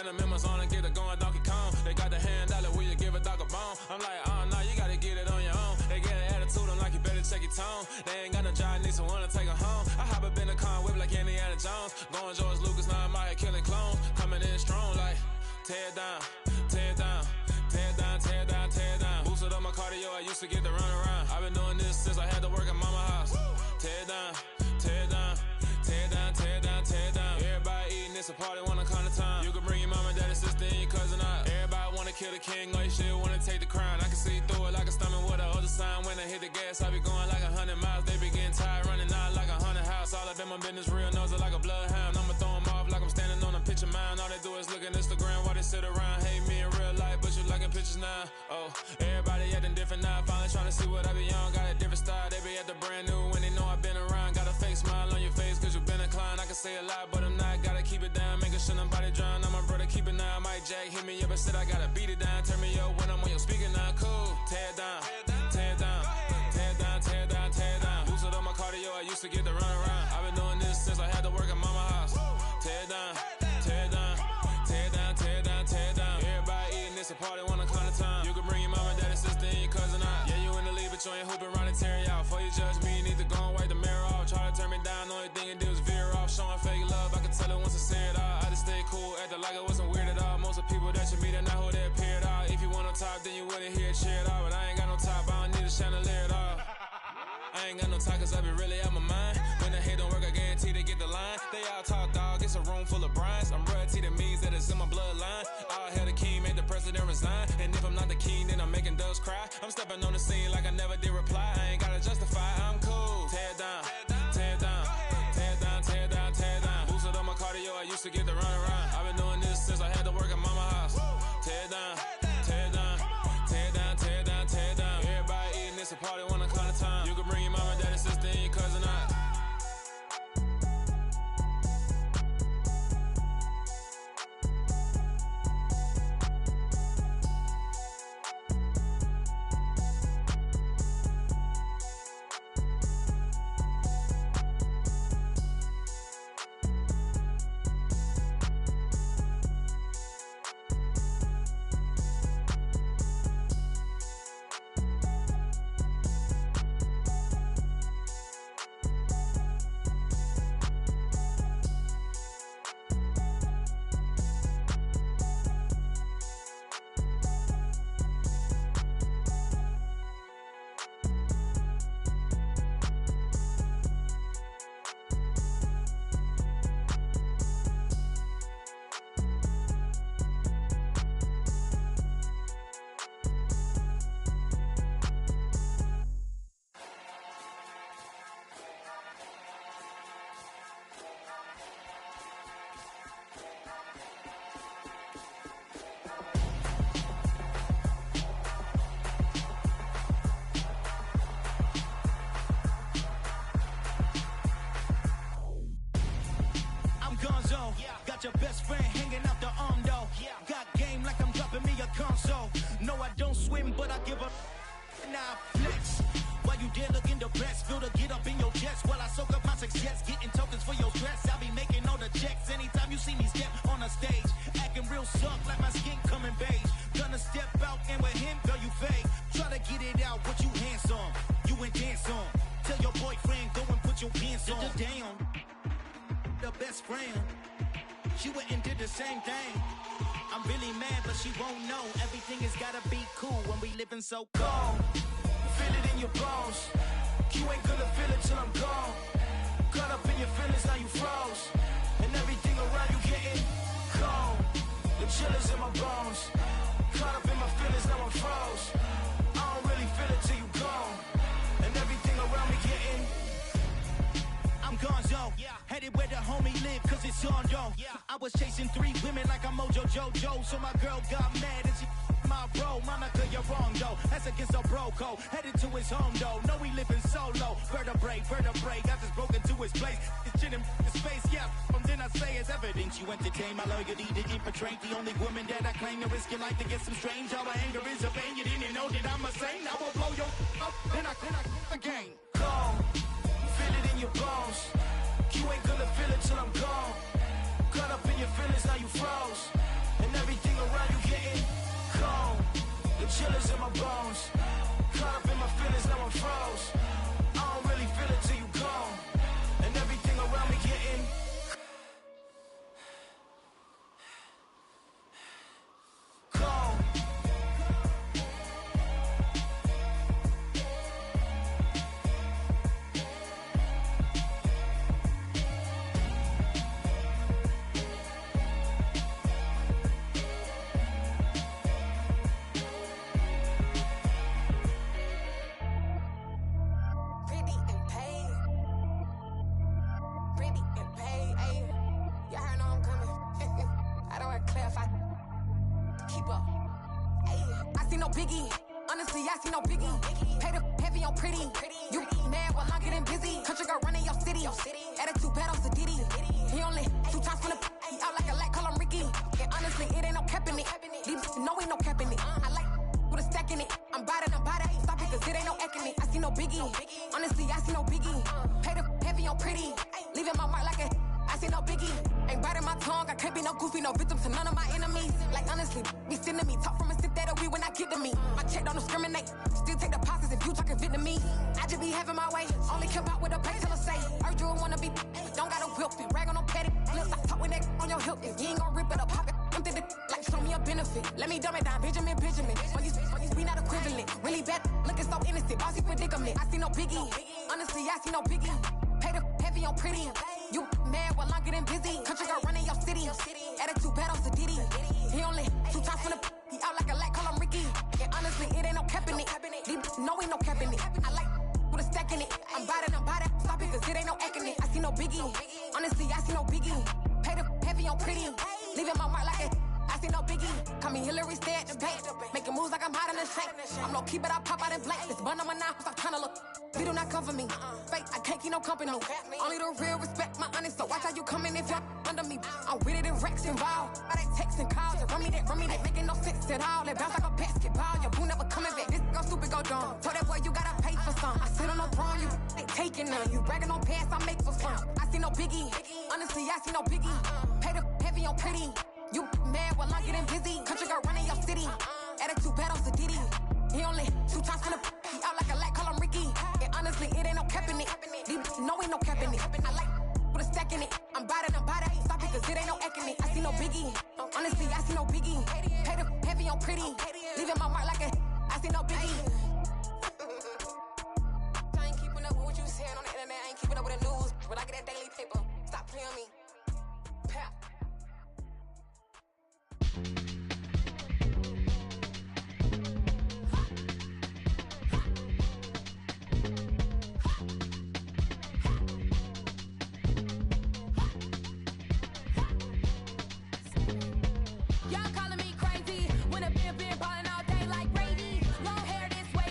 K: venom in my zone and get it going Donkey Kong. They got the hand dollar, will you give a dog a bone? I'm like, oh no, you gotta get it on your own. They get an attitude, I'm like, you better check your tone. They ain't got no job, need someone to take her home. I hop up in the car, whip like Indiana Jones. Going George Lucas, now I'm out here killing clones. Coming in strong like, tear it down, tear it down. Tear it down, tear it down, tear it down. Boosted up my cardio, I used to get to run around. I've been doing this since I had to work at mama house. Tear it down, tear it down, tear it down, tear it down, tear it down. Everybody eating, it's a party, one kind of time. You can bring your mama, daddy, sister, and your cousin out. Everybody wanna kill the king, or you shit wanna take the crown. I can see through it like a stomach with a other sign. When I hit the gas, I be going like 100 miles. They be getting tired, running out like 100 house. All up in my business, real nose like a bloodhound. I'ma throw them off like I'm standing on a picture mound. All they do is look at Instagram while they sit around. Hate me in real life, but you liking pictures now. Oh, everybody acting different now. Finally trying to see what I be on. Got a different style, they be at the brand new when they know I've been around. Got a fake smile on your face cause you been inclined. I can say a lot, but I'm not. Gotta keep it down, making sure nobody drown. I'm my brother, keep it now. Mike Jack hit me up and said I gotta beat it down. Turn me up when I'm on your speaker now. Cool, tear it down, tear it down, tear it down, tear it down, tear it down. Boosted up my cardio, I used to get to run around. I've been doing this since I had to work at mama house. Tear it down, tear it down, tear it down, tear it down, tear it down. Everybody eating, it's a party, one kind of time. You can bring your mama, daddy, sister, and your cousin out. Yeah, you in the lead, but you ain't hooping around and tear out. Before you judge me, you need to go and wipe the mirror off. Try to turn me down, the only thing you did was veer off. Showing fake love, I can tell it once I say it all. I just stay cool, acting like it wasn't weird at all. Most of the people that you meet are not who they appear at all. If you want on top, then you wouldn't hear it cheer at all. But I ain't got no top, I don't need a chandelier at all. I ain't got no talk cause I be really out my mind. When the hate don't work, I guarantee they get the line. They all talk dog, it's a room full of brinds. I'm royalty, that means that it's in my bloodline. All hell the king, made the president resign. And if I'm not the king, then I'm making doves cry. I'm stepping on the scene like I never did reply. I ain't gotta justify, I'm cool. Tear it down, tear it down, tear it down, tear it down, tear it down. Boosted up my cardio, I used to get to run around. I've been doing this since I had to work at mama house. Tear it down, tear it down, tear it down, tear it down, tear it down. Everybody eating, it's a party, one kind of time. You can bring your mama, daddy, sister, and your cousin out.
L: Got your best friend hanging out the arm though. Got game like I'm dropping me a console. No, I don't swim, but I give up. Now flex. While you there looking the best, feel the get up in your chest. While I soak up my success, getting tokens for your stress. I'll be making all the checks anytime you see me step on a stage. Acting real suck like my skin coming beige. Gonna step out and with him, girl, you fake. Try to get it out, what you handsome. You ain't dance on. Tell your boyfriend, go and put your pants on. Down. The best friend. She went and did the same thing. I'm really mad, but she won't know. Everything has gotta be cool when we living so cold. Feel it in your bones. You ain't gonna feel it till I'm gone. Caught up in your feelings, now you froze. And everything around you getting cold. The chill is in my bones. Caught up in my feelings, now I'm froze. I don't really feel it till you gone. And everything around me getting I'm gonzo, headed where the homie live, cause it's on though. I was chasing 3 women like I'm Mojo Jojo, so my girl got mad and she my bro. Monica, you're wrong though, that's against a bro code. Headed to his home though, no we living solo. Vertebrae, I just broke into his place. It's shit in his face, then I say it's evidence you entertain my loyalty to infiltrate. The only woman that I claim to risk your life to get some strange. How my anger is a pain, you didn't know that I'm a saint. I will blow your up, then I again. Go. Feel it in your bones. You ain't gonna feel it till I'm gone. Caught up in your feelings, now you froze. killers in my bones. Caught up in my feelings, now I'm froze. I don't really feel it till you gone. And everything around me getting cold.
M: Biggie, honestly, I see no biggie. Pay the heavy on pretty. You mad while I'm getting busy. Country girl running your city. Attitude bad on Diddy. He only 2 times from the he out like a light, call him Ricky. And honestly, it ain't no cap in it. These know ain't no cap in it. I like with a stack in it. I'm bad. Stop it, cause it ain't no eck in it. I see no biggie. Honestly, I see no biggie. Pay the heavy on pretty. Leaving my mark like a I see no biggie. Ain't biting my tongue. I can't be no goofy, no victim to none of my enemies. Like honestly, be sending me talk from a sip that'll be when I get to me. My check don't discriminate. Still take deposits if you talking Vietnamese. I just be having my way. Only come out with a pay till I say. Urge you wanna be. Don't got a whip. Rag on no petty. Lips, I talk with that on your hip. If you ain't gon' rip it up, pop it. I'm thinking like show me a benefit. Let me dumb it down, Benjamin. Or you be not equivalent. Really bad, looking so innocent. Bossy predicament. I see no biggie. Honestly, I see no biggie. Pay the heavy on pretty. You mad while I'm getting busy. Country girl running your city. Attitude bad on Diddy. He only 2 times from the he out like a light, call him Ricky. And honestly, it ain't no cap in it. These know ain't no cap in it. I like with a stack in it. I'm bad. Stop it, cause it ain't no eck in it. I see no biggie. Honestly, I see no biggie. Pay the heavy on pretty. Leaving my mark like a I see no biggie. Call me Hillary, stay at the bank. Making moves like I'm hot in the shank. I'm low key, but I pop out in blank. This bun on my knife, I'm trying to look. They do not come for me. Fake, I can't keep no company. Only the real respect my honest. So watch how you coming if you're under me. I'm with it and Rex involved. All they texting calls. Run me that, making no sense at all. They bounce like a basketball. Your boo never coming back. This go stupid, go dumb. Told that boy you gotta pay for some. I sit on no throne, you ain't taking none. You bragging on pants, I make for fun. I see no biggie. Honestly, I see no biggie. Pay the heavy on pretty. You mad while I'm getting busy. Country girl running your city. Attitude bad on Diddy. He only 2 times from the he out like a light, call him Ricky. And honestly, it ain't no cap in it. These know ain't no cap in it. I like with a stack in it. I'm bad. Stop it, cause it ain't no eck in it. I see no biggie. Honestly, I see no biggie. Pay the heavy on pretty. Leaving my mark like a I see no biggie. I ain't keeping up with what you saying on the internet. I ain't keeping up with the news. But I get that daily paper. Stop playing me. Pap.
N: Y'all calling me crazy when I've been balling all day like Brady. Long hair this way,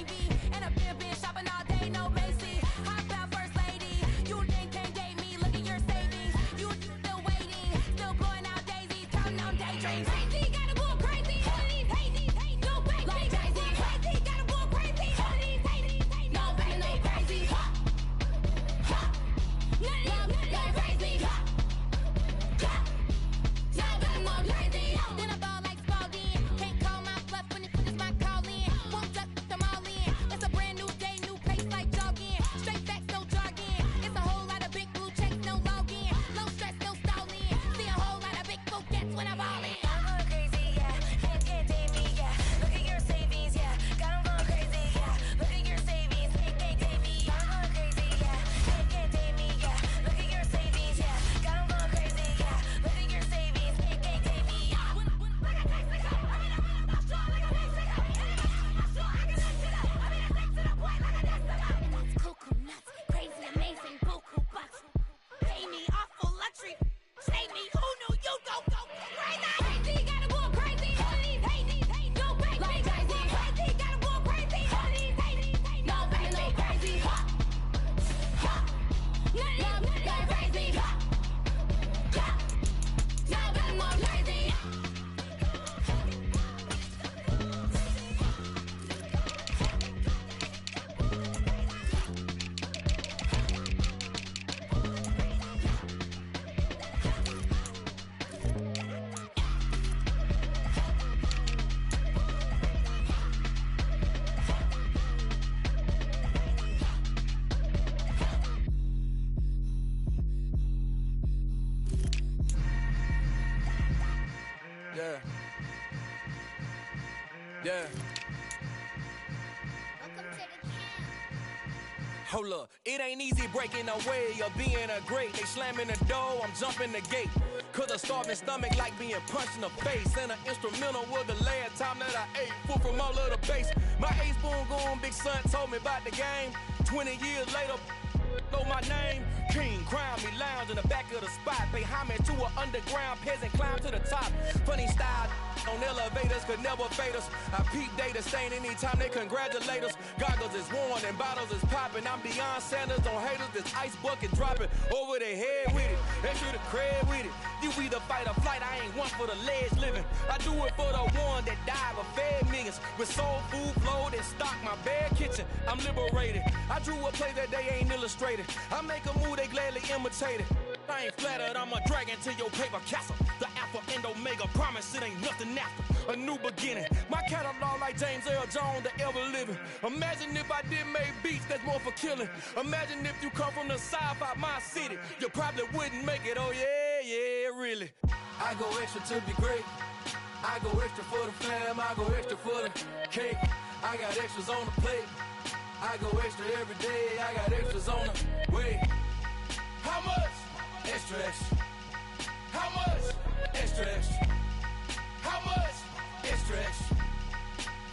J: Yeah. Hold up, it ain't easy breaking away or being a great. They slamming the door, I'm jumping the gate. Cause a starving stomach like being punched in the face. And an instrumental was the last time that I ate food from all of the bass. My ace spoon goon, big son told me about the game. 20 years later, know my name. King, crown me, lounge in the back of the spot. Pay homage to an underground peasant, climb to the top. Funny style on elevators could never fade us. I peep data stain anytime they congratulate us. Goggles is worn and bottles is popping. I'm Deion Sanders on haters, this ice bucket dropping over their head with it. Extra the cred with it. You either fight or flight, I ain't one for the ledge living. I do it for the one that died but fed millions. With soul food flowed and stocked my bare kitchen. I'm liberated. I drew a play that they ain't illustrated. I make a move, they gladly imitate it. I ain't flattered, I'm a dragon to your paper castle. The Alpha and Omega, promise it ain't nothing after. A new beginning. My catalog like James Earl Jones, the ever living. Imagine if I did make beats that's more for killing. Imagine if you come from the south out my city. You probably wouldn't make it, oh yeah, really. I go extra to be great. I go extra for the fam, I go extra for the cake. I got extras on the plate. I go extra every day, I got extras on the way. How much? Extra, extra. How much? Extra, extra. How much? Extra, extra.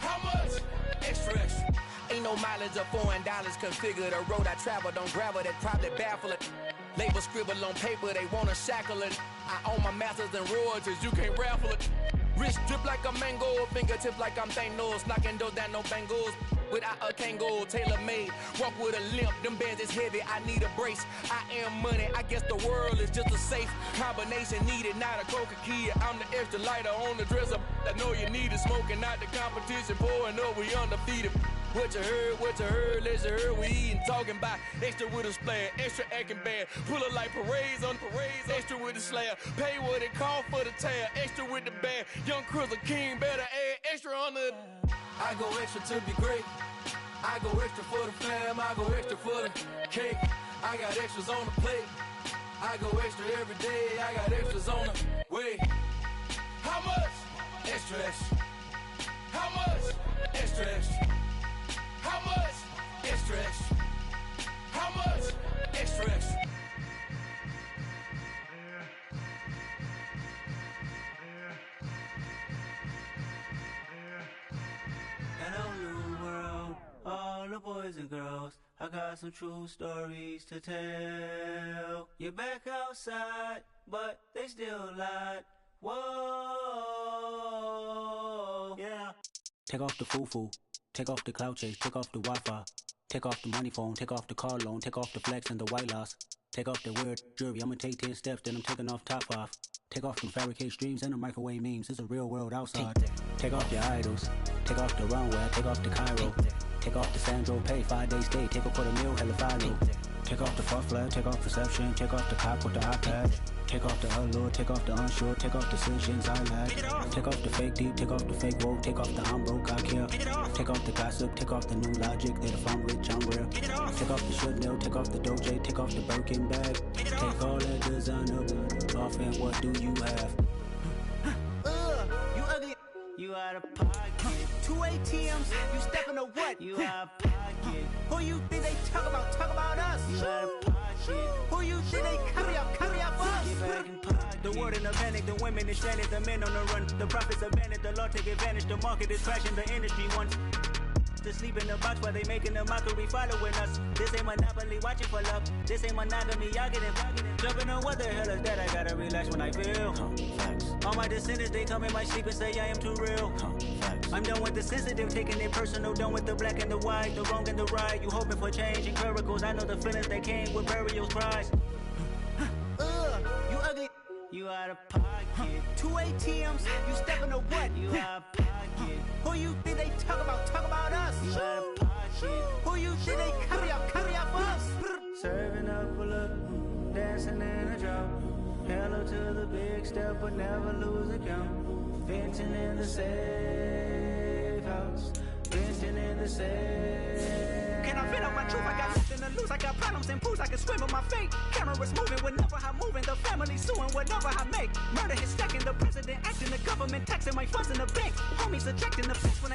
J: How much? Extra, extra. Ain't no mileage of $4 configure the road I travel. Don't gravel that probably baffle it. Label scribble on paper, they wanna shackle it. I own my masters and royalties, you can't raffle it. Wrist drip like a mango, fingertips like I'm Thanos. Knocking those down, no bangles. Without a Kango, tailor-made. Walk with a limp, them bands is heavy, I need a brace. I am money, I guess the world is just a safe combination needed, not a coca key. I'm the extra lighter on the dresser. I know you need it, smoking out the competition, pouring up, we undefeated. What you heard, let's hear we eatin', talking about extra with a splash, extra acting bad, pull it like parades on parades, extra with the slab, pay what it cost for the tab, extra with the band, young Chris a king, better add extra on the. I go extra to be great, I go extra for the fam, I go extra for the cake, I got extras on the plate, I go extra every day, I got extras on the way. How much? Extra, extra. How much? Extra, extra. How much? Extra, extra. How much? Extra, extra.
N: Hello, new world, all the boys and girls. I got some true stories to tell. You're back outside, but they still lied. Whoa, yeah.
O: Take off the foo-foo. Take off the cloud chase, take off the Wi-Fi. Take off the money phone, take off the car loan, take off the flex and the white loss. Take off the weird jewelry, I'ma take 10 steps, then I'm taking off top 5. Take off them fabricate streams and the microwave memes, it's a real world outside. Take off your idols, take off the runway, take off the Cairo. Take off the Sandro pay, 5 days stay, take a quarter meal, hella final. Take off the fuck flag, take off perception, take off the cop with the iPad. Take off the allure, take off the unsure, take off decisions I lack. Take off the fake deep, take off the fake woke, take off the I'm broke, I care. Take off the gossip, take off the new logic, that if I'm rich, I'm real. Take off the Chanel, take off the Doja, take off the Birkin bag. Take all that designer off and what do you have?
N: You ugly. You out of pocket.
L: 2 ATMs, you stepping to what?
N: You out of pocket.
L: Who you think they talk about? Talk about us.
N: You out of pocket.
L: Who you think they carry up us?
N: Get back in pocket.
L: The world in a panic, the women is stranded, the men on the run. The profits abandoned, the law take advantage. The market is crashing, the industry wants to sleep in the box while they making a mockery following us. This ain't monopoly, watching for love. This ain't monogamy, y'all getting jumping on what the hell is that? I gotta relax when I feel. All my descendants, they come in my sleep and say I am too real. I'm done with the sensitive, taking it personal. Done with the black and the white, the wrong and the right. You hoping for change and miracles. I know the feelings that came with burials, cries. You ugly.
N: You out of pocket.
L: 2 ATMs, you stepping to what?
N: You out of pocket.
L: Who you think they talk about? Talk about us.
N: You out of pocket.
L: Who you think they carry up us?
N: Serving up a look, dancing in a drop. Hello to the big step, but never lose a count. Venting in the safe house. Venting in the safe.
L: Can I vent out my truth? I got nothing to lose. I got problems and pools. I can swim in my fate. Cameras moving whenever I'm moving. The family suing whatever I make. Murder is stacking. The president acting. The government taxing my funds in the bank. Homies ejecting the fence when